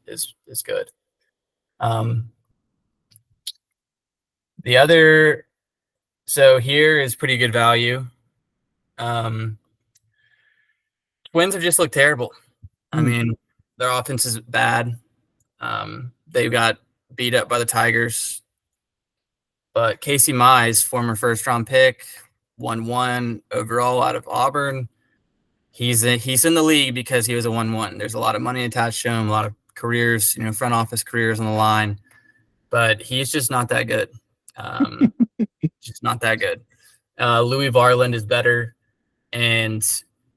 good. The other, so here is pretty good value. Twins have just looked terrible. I mean, their offense is bad. They got beat up by the Tigers. But Casey Mize, former first-round pick, 1-1 overall out of Auburn. He's in the league because he was a 1-1. There's a lot of money attached to him, a lot of careers, front office careers on the line. But he's just not that good. Just not that good. Louis Varland is better. And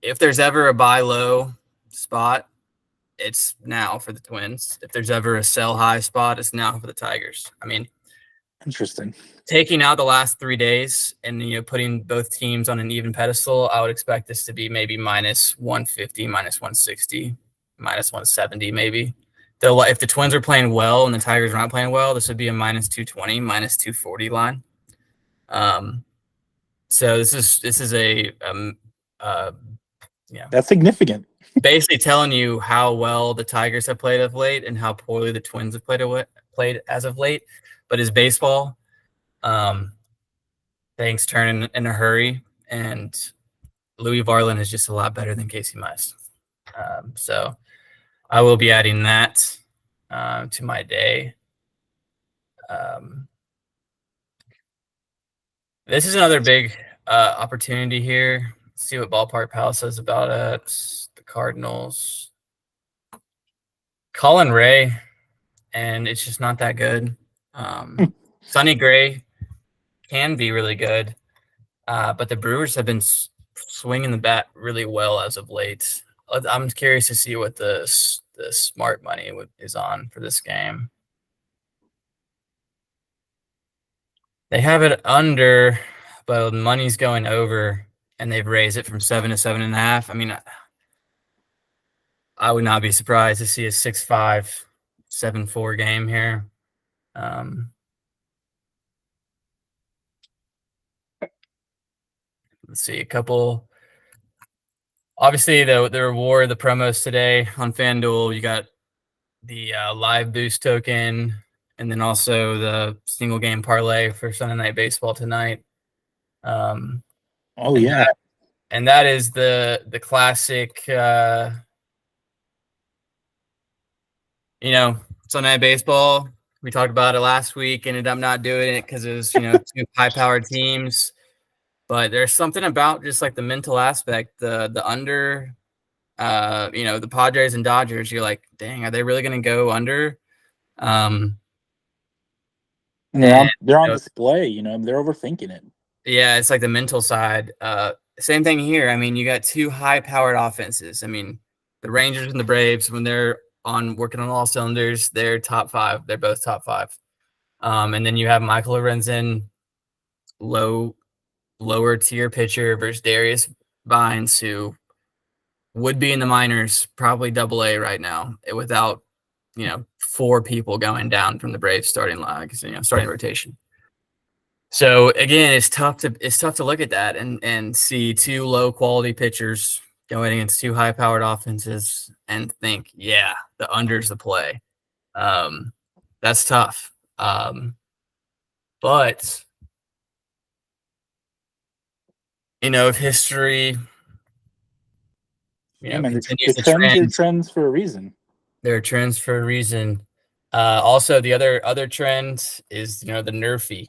if there's ever a buy low spot, it's now for the Twins. If there's ever a sell high spot, it's now for the Tigers. I mean, interesting. Taking out the last 3 days and putting both teams on an even pedestal, I would expect this to be maybe -150, -160, -170 maybe. If the Twins are playing well and the Tigers are not playing well, this would be a -220, -240 line. So this is a that's significant. Basically telling you how well the Tigers have played of late and how poorly the Twins have played as of late. But as baseball, things turn in a hurry, and Louis Varland is just a lot better than Casey Mize. So I will be adding that to my day. This is another big opportunity here. Let's see what Ballpark Pal says about it. The Cardinals. Colin Ray, and it's just not that good. Sonny Gray can be really good, but the Brewers have been swinging the bat really well as of late. I'm curious to see what the smart money is on for this game. They have it under, but money's going over, and they've raised it from 7 to 7.5. I mean, I would not be surprised to see a 6-5, 7-4 game here. Um, let's see a couple. Obviously, the reward, the promos today on FanDuel, you got the live boost token, and then also the single game parlay for Sunday Night Baseball tonight. Um, Oh and yeah. that is the classic. Sunday Night Baseball. We talked about it last week. Ended up not doing it because it was two high powered teams. But there's something about just like the mental aspect, the under. The Padres and Dodgers. You're like, dang, are they really going to go under? Um, And and they're on you know, display, they're overthinking it. yeah, it's like the mental side. Same thing here. I mean, you got two high-powered offenses. I mean, the Rangers and the Braves, when they're on working on all cylinders, they're top five. They're both top five. And then you have Michael Lorenzen, lower tier pitcher versus Darius Vines, who would be in the minors, probably Double A right now, without four people going down from the Braves starting line, starting rotation. So again, it's tough to look at that and see two low quality pitchers going against two high powered offenses and think, yeah, the under's the play. That's tough. But if history, Yeah, man, continues the the trends are trend, trends for a reason. there are trends for a reason. Also, the other trend is the Nerfy,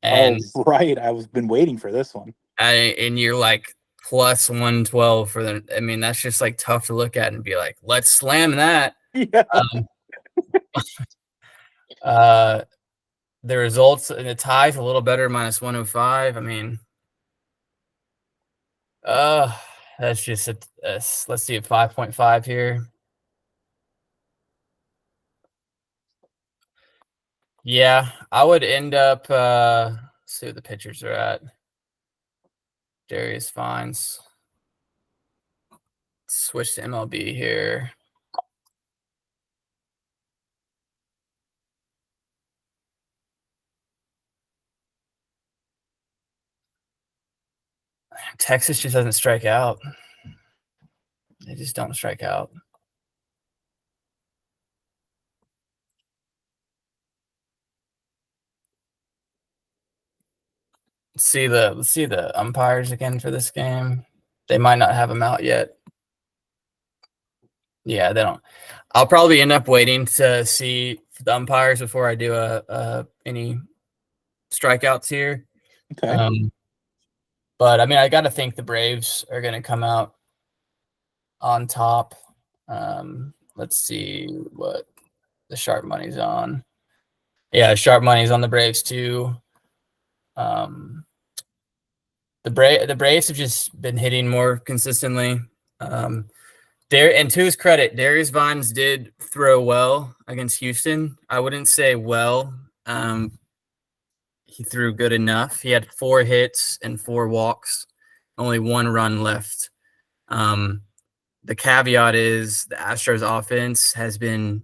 Oh, and right. I was been waiting for this one. and you're like plus 112 for them. I mean, that's just like tough to look at and be like, let's slam that. Yeah. Um, uh, the results in the tie's a little better, minus 105. I mean, uh, that's just let's see, a 5.5 here. Yeah, I would end up. See what the pitchers are at. Darius Vines. Switch to MLB here. Texas just doesn't strike out. They just don't strike out. Let's see the umpires again for this game. They might not have them out yet. Yeah, they don't. I'll probably end up waiting to see the umpires before I do any strikeouts here. Okay. But I mean, I got to think the Braves are going to come out on top. Let's see what the sharp money's on. Yeah, sharp money's on the Braves too. The Braves have just been hitting more consistently. And to his credit, Darius Vines did throw well against Houston. I wouldn't say well. He threw good enough. He had 4 hits and 4 walks, only 1 run left. The caveat is the Astros offense has been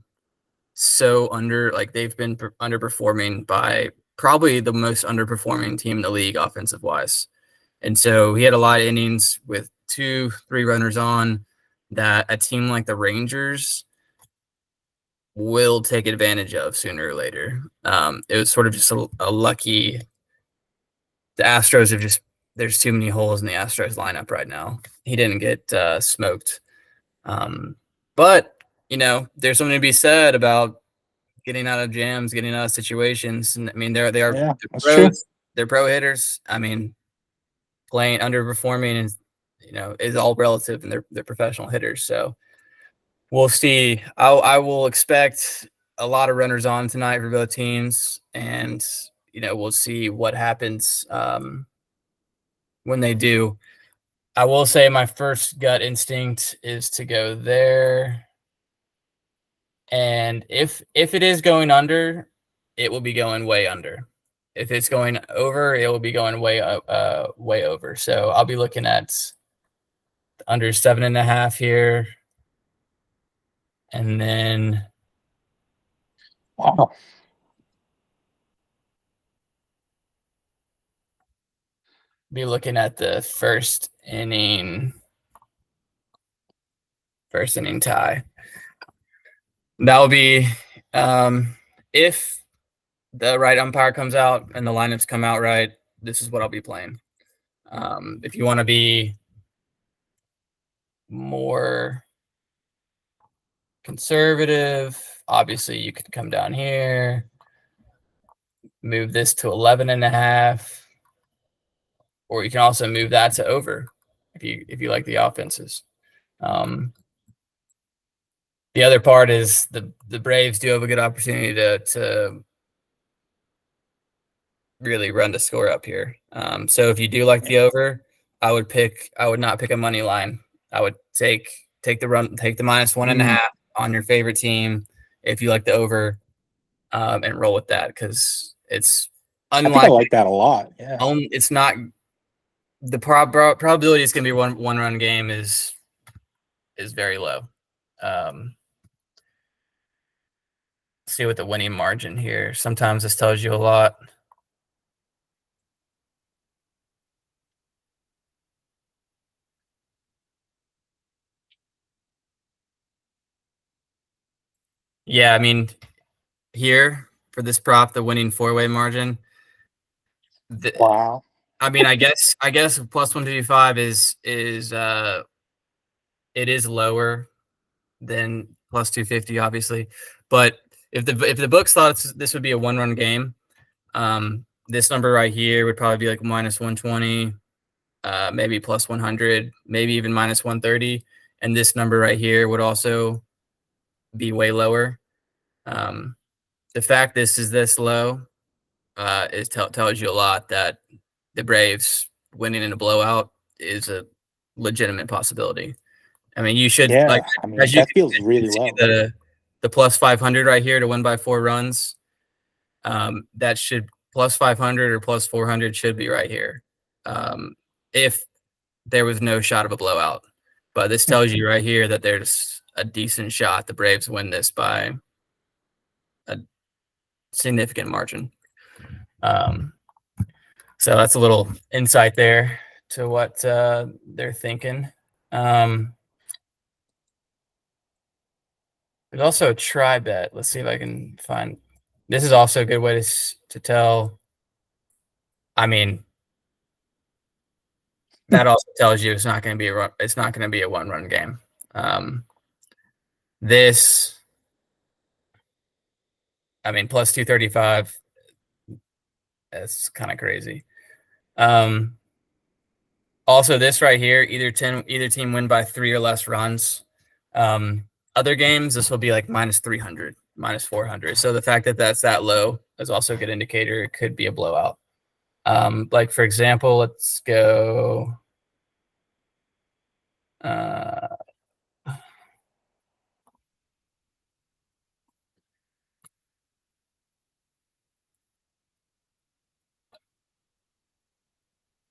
they've been underperforming by probably the most underperforming team in the league offensive wise. And so he had a lot of innings with 2-3 runners on that a team like the Rangers will take advantage of sooner or later. It was sort of just a lucky. The Astros there's too many holes in the Astros lineup right now. He didn't get smoked. But there's something to be said about getting out of jams, getting out of situations. And I mean, they're Yeah, that's true. pros. They're pro hitters. I mean, playing underperforming is all relative, and they're professional hitters. So we'll see. I will expect a lot of runners on tonight for both teams, and we'll see what happens when they do. I will say my first gut instinct is to go there, and if it is going under, it will be going way under. if it's going over, it will be going way over. So I'll be looking at under 7.5 here, and then Wow. be looking at the first inning tie. That will be if the right umpire comes out and the lineups come out right. This is what I'll be playing. If you want to be more conservative, obviously you could come down here, move this to 11.5, or you can also move that to over if you like the offenses. The other part is the Braves do have a good opportunity to really run the score up here. So if you do like the over, I would not pick a money line. I would take the -1.5 on your favorite team if you like the over, and roll with that because it's I think I unlikely. like that a lot. Yeah. It's not the probability it's going to be one run game is very low. See what the winning margin here. Sometimes this tells you a lot. Yeah, I mean, here for this prop, the winning four-way margin. Wow. I mean, I guess +155 is it is lower than +250, obviously. But if the books thought this would be a one-run game, this number right here would probably be like -120, maybe +100, maybe even -130, and this number right here would also be way lower. The fact this is this low tells you a lot that the Braves winning in a blowout is a legitimate possibility. I mean, you should like Yeah. I mean, as that feels you can really see low. the +500 right here to win by 4 runs. That should +500 or +400 should be right here. If there was no shot of a blowout, but this tells you right here that there's a decent shot the Braves win this by a significant margin. So that's a little insight there to what they're thinking. There's also a try bet. Let's see if I can find. This is also a good way to tell. I mean, that also tells you it's not going to be it's not going to be a one-run game. This, I mean, +235. That's kind of crazy. Also, this right here, either team win by 3 or less runs. Other games, this will be like -300, -400. So the fact that that's that low is also a good indicator. It could be a blowout. Like for example, let's go.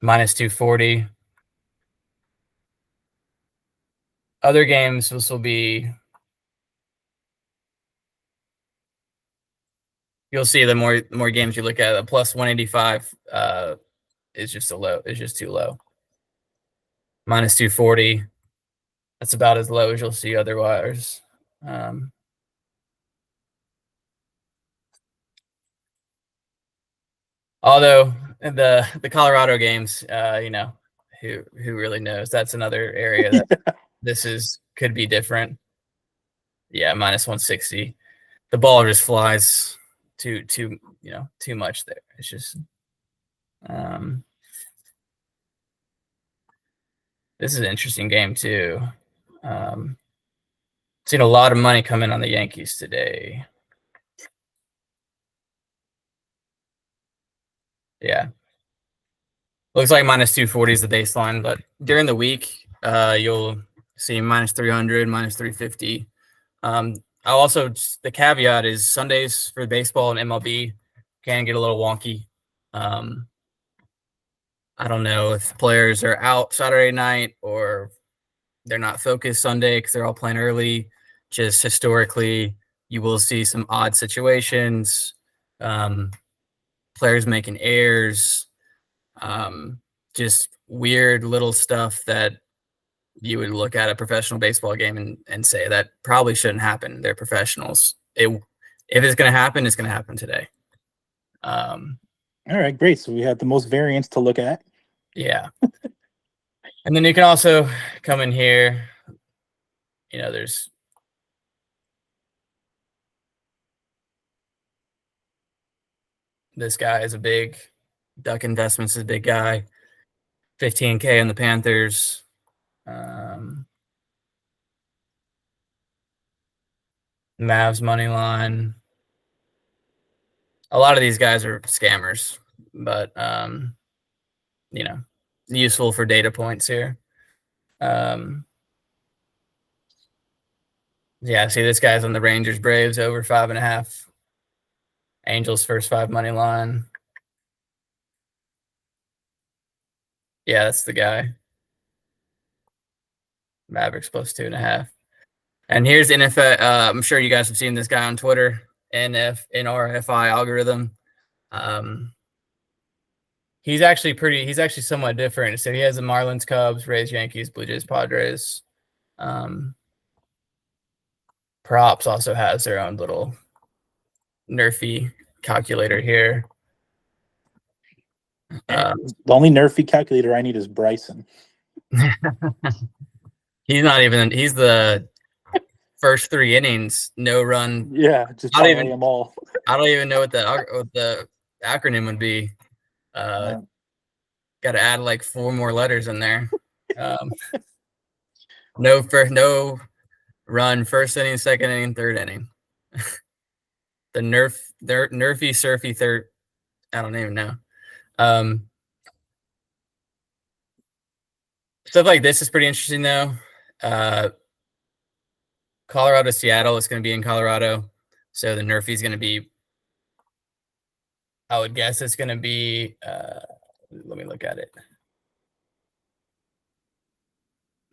-240. Other games, this will be. You'll see the more games you look at, a +185 is just a low. Is just too low. -240. That's about as low as you'll see otherwise. Although the Colorado games, who really knows? That's another area that this could be different. Yeah, -160. The ball just flies too much there. It's just this is an interesting game too. Seen a lot of money come in on the Yankees today. Yeah. Looks like -240 is the baseline, but during the week, you'll see -300, -350. I'll also the caveat is Sundays for baseball and MLB can get a little wonky. Um, I don't know if players are out Saturday night or they're not focused Sunday because they're all playing early. Just historically, you will see some odd situations, um, players making errors, um, just weird little stuff that you would look at a professional baseball game and say that probably shouldn't happen. They're professionals. If it's going to happen, it's going to happen today. Um, All right, great. So we have the most variants to look at. yeah. And then you can also come in here. There's this guy is a big Duck Investments is a big guy. 15K on the Panthers. Mavs money line. A lot of these guys are scammers, but you know, useful for data points here. Yeah, see this guy's on the Rangers Braves over 5.5. Angels first 5 money line. Yeah, that's the guy. Mavericks plus 2.5. And here's NFL. I'm sure you guys have seen this guy on Twitter. NRFI algorithm. Um, he's actually somewhat different. So he has the Marlins, Cubs, Rays, Yankees, Blue Jays, Padres. Props also has their own little nerfy calculator here. The only nerfy calculator I need is Bryson. He's the first 3 innings, no run. Yeah, just parlay them all. I don't even know what the acronym would be. Got to add like 4 more letters in there. No run first inning, second inning, third inning. The nerfy surfy third. I don't even know. Stuff like this is pretty interesting though. Colorado, Seattle is going to be in Colorado, so the nerfy is going to be. I would guess it's going to be. Let me look at it.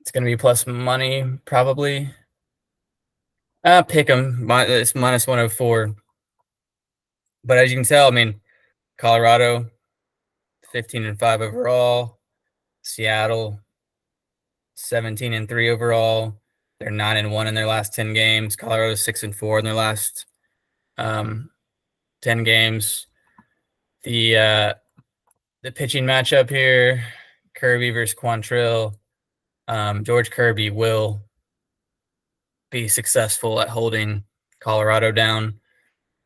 It's going to be plus money probably. Pick them. It's minus 104. But as you can tell, I mean, Colorado, 15-5 overall. Seattle, 17-3 overall. They're 9-1 in their last 10 games. Colorado 6-4 in their last 10 games. The pitching matchup here: Kirby versus Quantrill. George Kirby will be successful at holding Colorado down.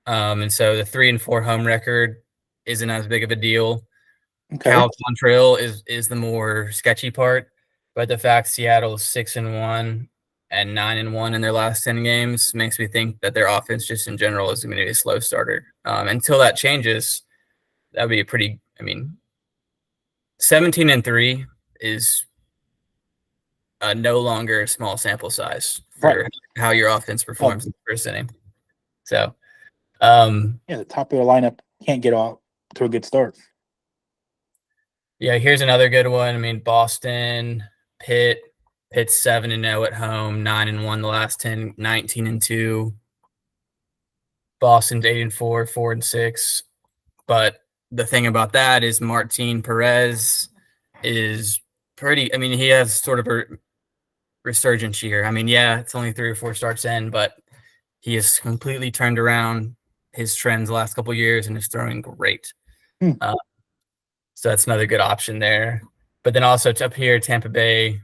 And so the 3-4 home record isn't as big of a deal. Okay. Cal Quantrill is the more sketchy part, but the fact Seattle is 6-1 and 9-1 in their last 10 games makes me think that their offense just in general is going to be a slow starter. Until that changes, that would be a pretty. I mean, 17-3 is no longer a small sample size for how your offense performs in the first inning. So, the top of the lineup can't get off to a good start. Yeah, here's another good one. I mean, Boston, Pitt's 7-0 at home, 9-1 the last 10, 19-2. Boston's 8-4, 4-6. But the thing about that is Martin Perez is pretty. I mean, he has sort of a resurgence year. I mean, yeah, it's only 3 or 4 starts in, but he has completely turned around his trends the last couple of years and is throwing great. So that's another good option there. But then also up here, Tampa Bay,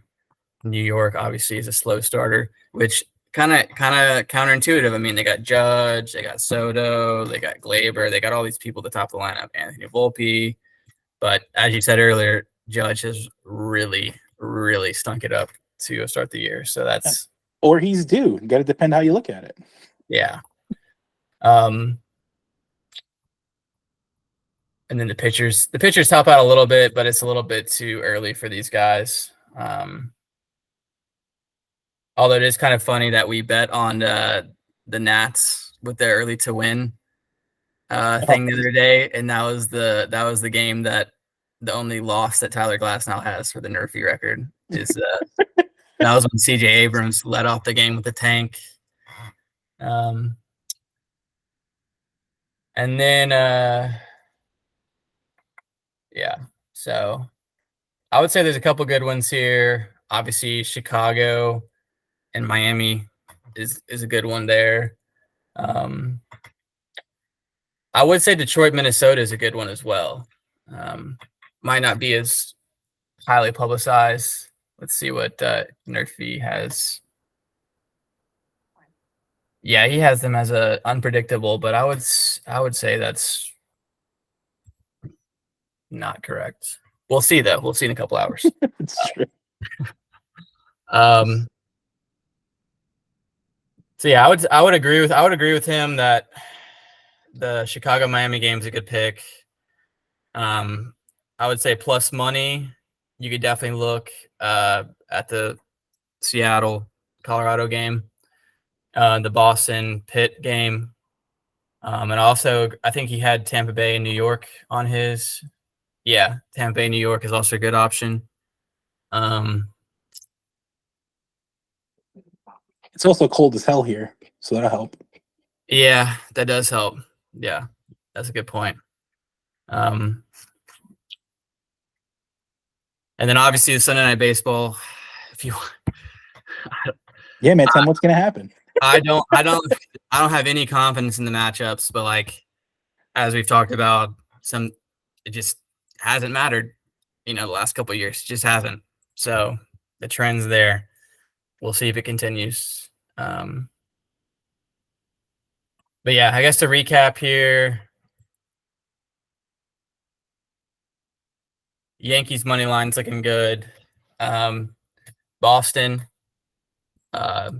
New York obviously is a slow starter, which kind of counterintuitive. I mean, they got Judge, they got Soto, they got Glaber, they got all these people at the top of the lineup, Anthony Volpe. But as you said earlier, Judge has really, really stunk it up to start the year. So that's or he's due. You got to depend how you look at it. Yeah. And then the pitchers top out a little bit, but it's a little bit too early for these guys. Although it is kind of funny that we bet on the Nats with their early to win. Oh, thing the other day, and that was the game that the only loss that Tyler Glasnow has for the Nerfy record is that was when CJ Abrams led off the game with the tank. Um, and then yeah, so I would say there's a couple good ones here. Obviously, Chicago and Miami is a good one there. Um, I would say Detroit, Minnesota is a good one as well. Might not be as highly publicized. Let's see what Nerfy has. Yeah, he has them as a unpredictable, but I would say that's not correct. We'll see though. We'll see in a couple hours. it's true. Um, so yeah, I would agree with him that the Chicago Miami game is a good pick. I would say plus money. You could definitely look at the Seattle Colorado game, the Boston Pitt game, and also I think he had Tampa Bay and New York on his. Yeah, Tampa Bay New York is also a good option. Um, It's also cold as hell here, so that'll help. yeah, that does help. Yeah, that's a good point. Um, and then obviously the Sunday Night Baseball. If you, Yeah, man, tell I, me what's gonna happen. I don't have any confidence in the matchups, but like as we've talked about, it just hasn't mattered. The last couple of years it just hasn't. So the trend's there. We'll see if it continues. But yeah, I guess to recap here, Yankees money line's looking good. Um, Boston, uh,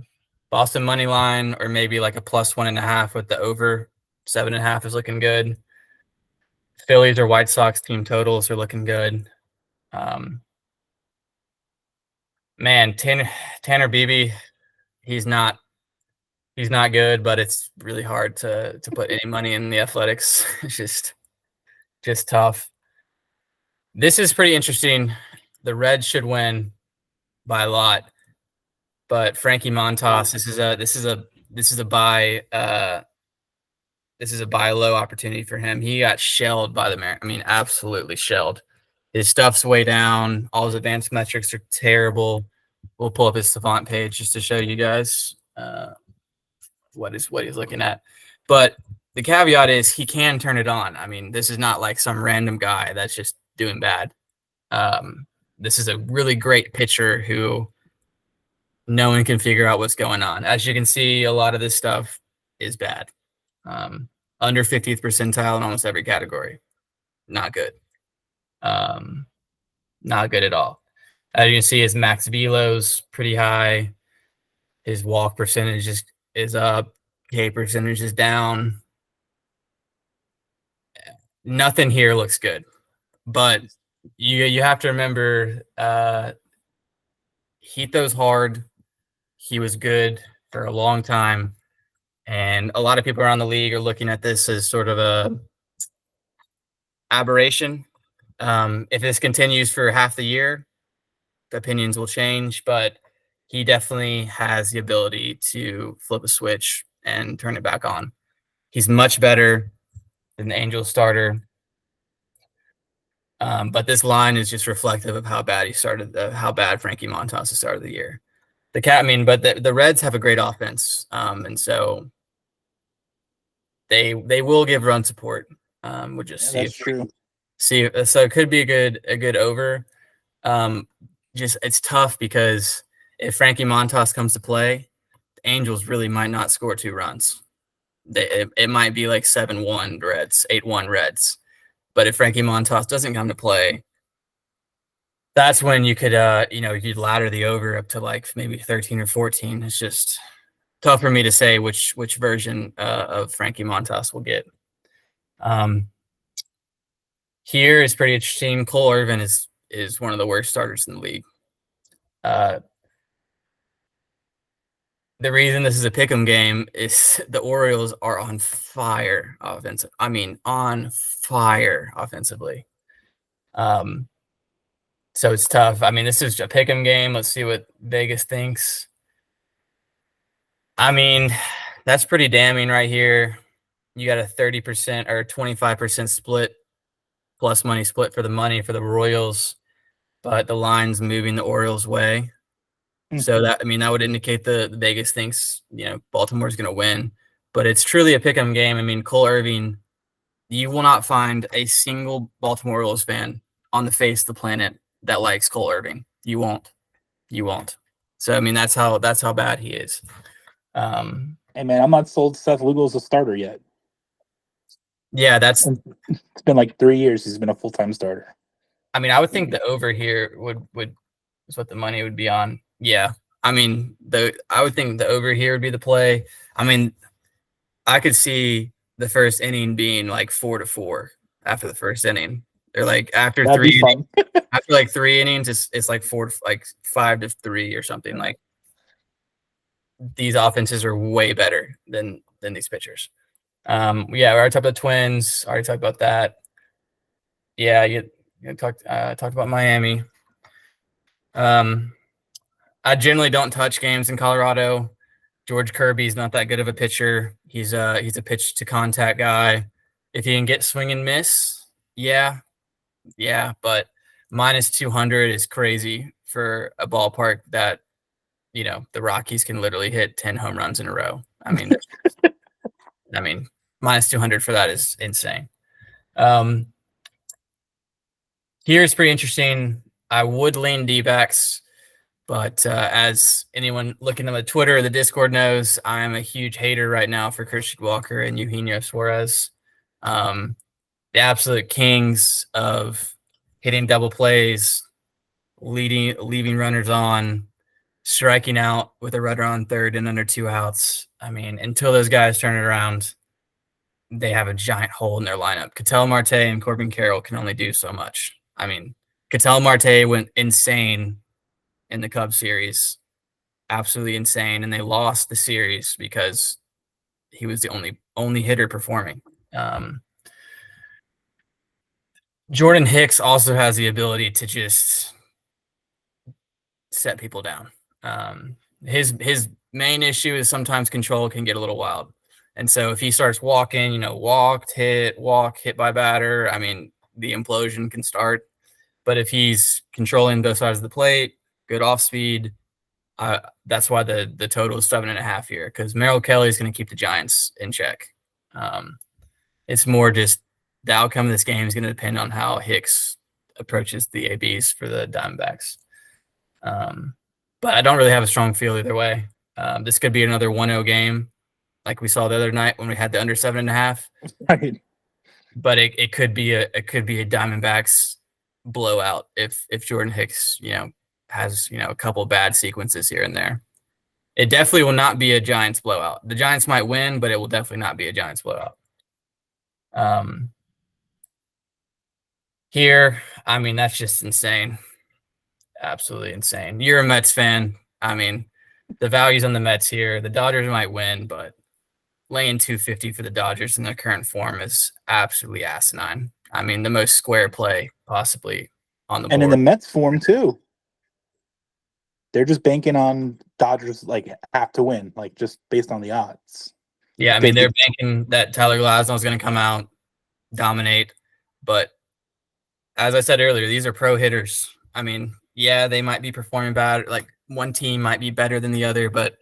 Boston money line, or maybe like a plus 1.5 with the over 7.5 is looking good. Phillies or White Sox team totals are looking good. Um, man, Tanner Beebe, he's not good, but it's really hard to put any money in the Athletics. It's just tough. This is pretty interesting. The Reds should win by a lot, but Frankie Montas, this is a buy low opportunity for him. He got shelled by the Mariners. I mean, absolutely shelled. His stuff's way down. All his advanced metrics are terrible. We'll pull up his Savant page just to show you guys what he's looking at. But the caveat is he can turn it on. I mean, this is not like some random guy that's just doing bad. This is a really great pitcher who no one can figure out what's going on. As you can see, a lot of this stuff is bad. Under 50th percentile in almost every category. Not good. Not good at all. As you can see, his max velo's pretty high. His walk percentage is up. K percentage is down. Nothing here looks good. But you have to remember he throws hard. He was good for a long time. And a lot of people around the league are looking at this as sort of a aberration. If this continues for half the year, the opinions will change, but he definitely has the ability to flip a switch and turn it back on. He's much better than the Angels starter. But this line is just reflective of how bad how bad Frankie Montas started the year. But the Reds have a great offense, and so they will give run support. We'll just Yeah, see that's if true. so it could be a good over. Just it's tough because if Frankie Montas comes to play, the Angels really might not score 2 runs. It might be like 7-1 Reds, 8-1 Reds. But if Frankie Montas doesn't come to play, that's when you could you'd ladder the over up to like maybe 13 or 14. It's just tough for me to say which version of Frankie Montas we'll get. Here is pretty interesting. Cole Irvin is one of the worst starters in the league. the reason this is a pick'em game is the Orioles are on fire offensive. I mean, on fire offensively. Um, so it's tough. I mean, this is a pick'em game. Let's see what Vegas thinks. I mean, that's pretty damning right here. You got a 30% or 25% split plus money split for the money for the Royals, but the line's moving the Orioles' way. So Mhm. that, I mean, that would indicate the Vegas thinks, Baltimore's going to win, but it's truly a pick 'em game. I mean, Cole Irving, you will not find a single Baltimore Orioles fan on the face of the planet that likes Cole Irving. You won't. You won't. So I mean, that's how bad he is. Um, Hey man, I'm not sold Seth Lugo as a starter yet. yeah, that's. And it's been like 3 years he's been a full-time starter. I mean, I would think the over here would is what the money would be on. Yeah, I mean, I would think the over here would be the play. I mean, I could see the first inning being like 4-4 after the first inning. They're like That'd be fun. after like 3 innings, it's like like 5-3 or something. Like these offenses are way better than these pitchers. Yeah, we already talked about the Twins. Already talked about that. Yeah, you talked about Miami. Um, I generally don't touch games in Colorado. George Kirby's not that good of a pitcher. He's a pitch to contact guy. If he can get swing and miss, yeah, yeah, but minus 200 is crazy for a ballpark that the Rockies can literally hit 10 home runs in a row. I mean, I mean, minus 200 for that is insane. Um, Here's pretty interesting. I would lean D-backs. But as anyone looking on the Twitter or the Discord knows, I'm a huge hater right now for Christian Walker and Eugenio Suarez. The absolute kings of hitting double plays, leaving runners on, striking out with a runner on third and under 2 outs. I mean, until those guys turn it around, they have a giant hole in their lineup. Ketel Marte and Corbin Carroll can only do so much. I mean, Ketel Marte went insane in the Cubs series, absolutely insane, and they lost the series because he was the only hitter performing. Jordan Hicks also has the ability to just set people down. His main issue is sometimes control can get a little wild, and so if he starts walking, walk, hit by batter, I mean the implosion can start. But if he's controlling both sides of the plate, good off speed, that's why the total is 7.5 here, because Merrill Kelly is going to keep the Giants in check. It's more just the outcome of this game is going to depend on how Hicks approaches the ABs for the Diamondbacks. But I don't really have a strong feel either way. This could be another 1-0 game, like we saw the other night when we had the under 7.5. Right. But it could be a Diamondbacks blowout if Jordan Hicks has a couple bad sequences here and there. It definitely will not be a Giants blowout. The Giants might win, but it will definitely not be a Giants blowout. Here, I mean, that's just insane. Absolutely insane. You're a Mets fan. I mean, the values on the Mets here, the Dodgers might win, but laying 250 for the Dodgers in their current form is absolutely asinine. I mean, the most square play possibly on the And in the board. Mets form too. They're just banking on Dodgers like have to win, like just based on the odds. Yeah, I mean, Because they're banking that Tyler Glasnow is going to come out, dominate, but as I said earlier, these are pro hitters. I mean, yeah, they might be performing bad. Like one team might be better than the other, but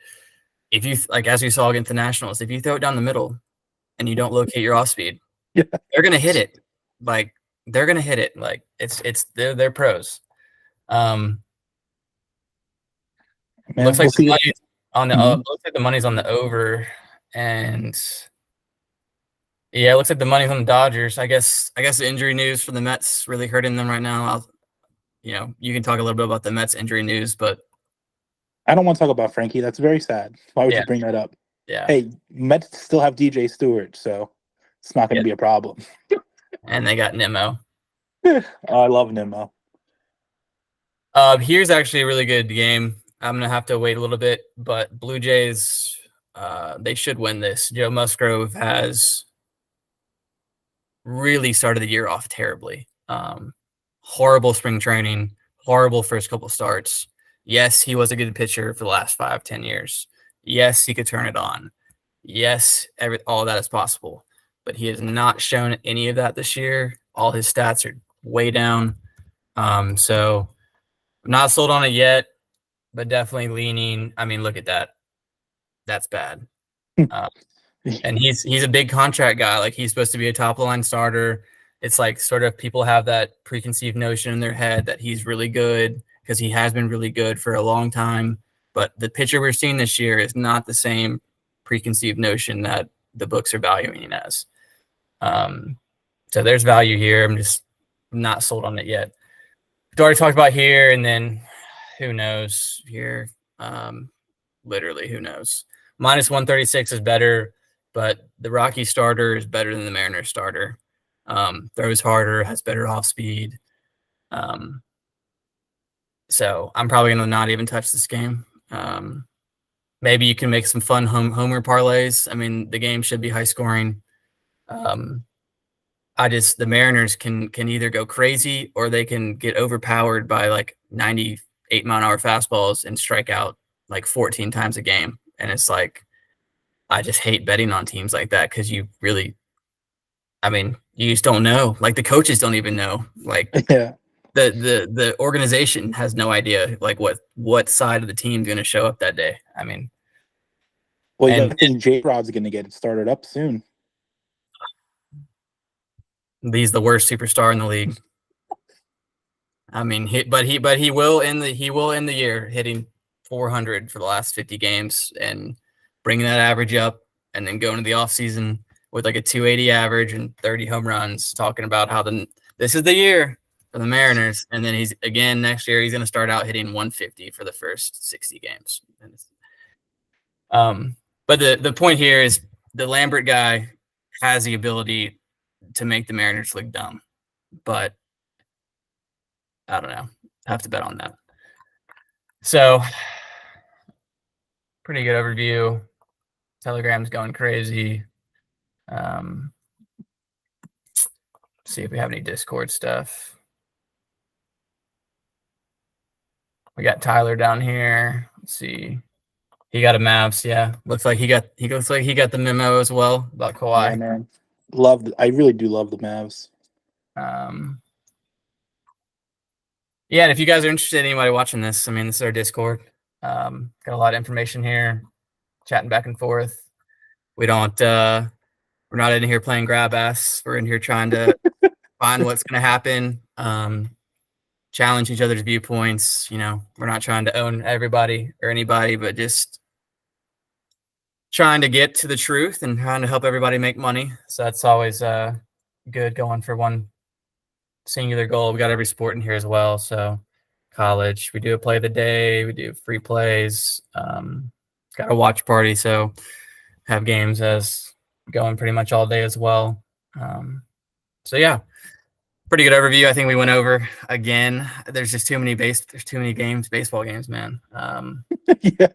if you like, as we saw against the Nationals, if you throw it down the middle and you don't locate your off speed, yeah, they're gonna hit it. Like they're gonna hit it. Like they're pros. Um, man, we'll see. Mhm. looks like the money's on the over, and yeah, it looks like the money's on the Dodgers. I guess the injury news for the Mets really hurting them right now. You can talk a little bit about the Mets injury news, but I don't want to talk about Frankie. That's very sad. Why would yeah, you bring that up? yeah, Hey, Mets still have DJ Stewart, so it's not going yeah. to be a problem. And they got Nemo. I love Nimmo. Here's actually a really good game. I'm gonna have to wait a little bit, but Blue Jays, they should win this. Joe Musgrove has really started the year off terribly. Horrible spring training, horrible first couple starts. Yes, he was a good pitcher for the last 5-10 years. Yes, he could turn it on. Yes, all that is possible, but he has not shown any of that this year. All his stats are way down. So I'm not sold on it yet, but definitely leaning. I mean, look at that. That's bad. Uh, and he's a big contract guy. Like he's supposed to be a top line starter. It's like sort of people have that preconceived notion in their head that he's really good because he has been really good for a long time. But the pitcher we're seeing this year is not the same preconceived notion that the books are valuing it as. So there's value here. I'm just not sold on it yet. We already talked about here, and then who knows here. Literally, who knows? Minus 136 is better, but the Rocky starter is better than the Mariners starter. Throws harder, has better off speed. So I'm probably going to not even touch this game. Maybe you can make some fun homer parlays. I mean, the game should be high scoring. The Mariners can either go crazy or they can get overpowered by like 98-mile-an-hour fastballs and strike out like 14 times a game. And it's like, I just hate betting on teams like that because you just don't know. Like the coaches don't even know. Like Yeah. the organization has no idea like what side of the team's going to show up that day. I mean, Well, you got and to think J-Rod's going to get it started up soon. he's the worst superstar in the league. I mean, he will end the year hitting 400 for the last 50 games and bringing that average up, and then going to the offseason with like a 280 average and 30 home runs, talking about how this is the year for the Mariners, and then he's again next year he's going to start out hitting 150 for the first 60 games. But the point here is the Lambert guy has the ability to make the Mariners look dumb, but I don't know. Have to bet on that. So, pretty good overview. Telegram's going crazy. See if we have any Discord stuff. We got Tyler down here. Let's see. He got a Mavs. Yeah, looks like he got the memo as well about Kawhi. Yeah, man. I really do love the Mavs. Yeah, and if you guys are interested, anybody watching this, I mean, this is our Discord. Got a lot of information here, chatting back and forth. We're not in here playing grab ass. We're in here trying to find what's going to happen, challenge each other's viewpoints. You know, we're not trying to own everybody or anybody, but just trying to get to the truth and trying to help everybody make money. So that's always good going for one singular goal. We got every sport in here as well. So college, we do a play of the day, we do free plays, got a watch party. So have games as going pretty much all day as well. So yeah, pretty good overview. I think we went over again. There's just too many games, baseball games, man. Yeah,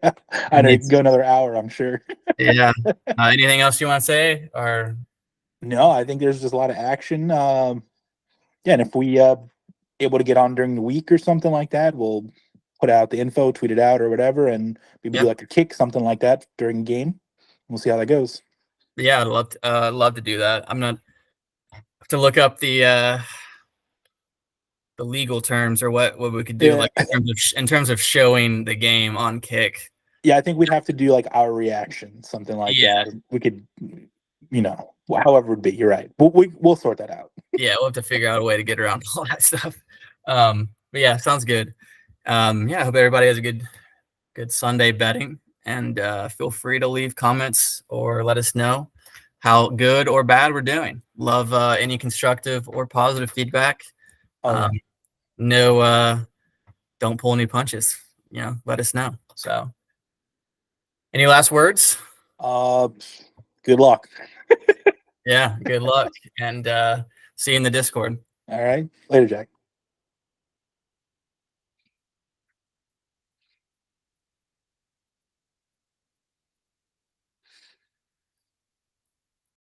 I know. You can go another hour, I'm sure. Yeah. Anything else you want to say? Or no, I think there's just a lot of action. Yeah, and if we able to get on during the week or something like that, we'll put out the info, tweet it out or whatever, and maybe do like a kick, something like that during the game. We'll see how that goes. Yeah, I'd love to do that. I'm not to look up the legal terms or what we could do, like in terms of showing the game on kick. Yeah, I think we'd have to do like our reaction, something like that. We could, however it would be. You're right. We'll sort that out. Yeah, we'll have to figure out a way to get around all that stuff. But yeah, sounds good. Yeah, I hope everybody has a good Sunday betting, and feel free to leave comments or let us know how good or bad we're doing. Love any constructive or positive feedback. No, don't pull any punches. Let us know. So, any last words? Good luck. Yeah, good luck, and see you in the Discord. All right. Later, Jack.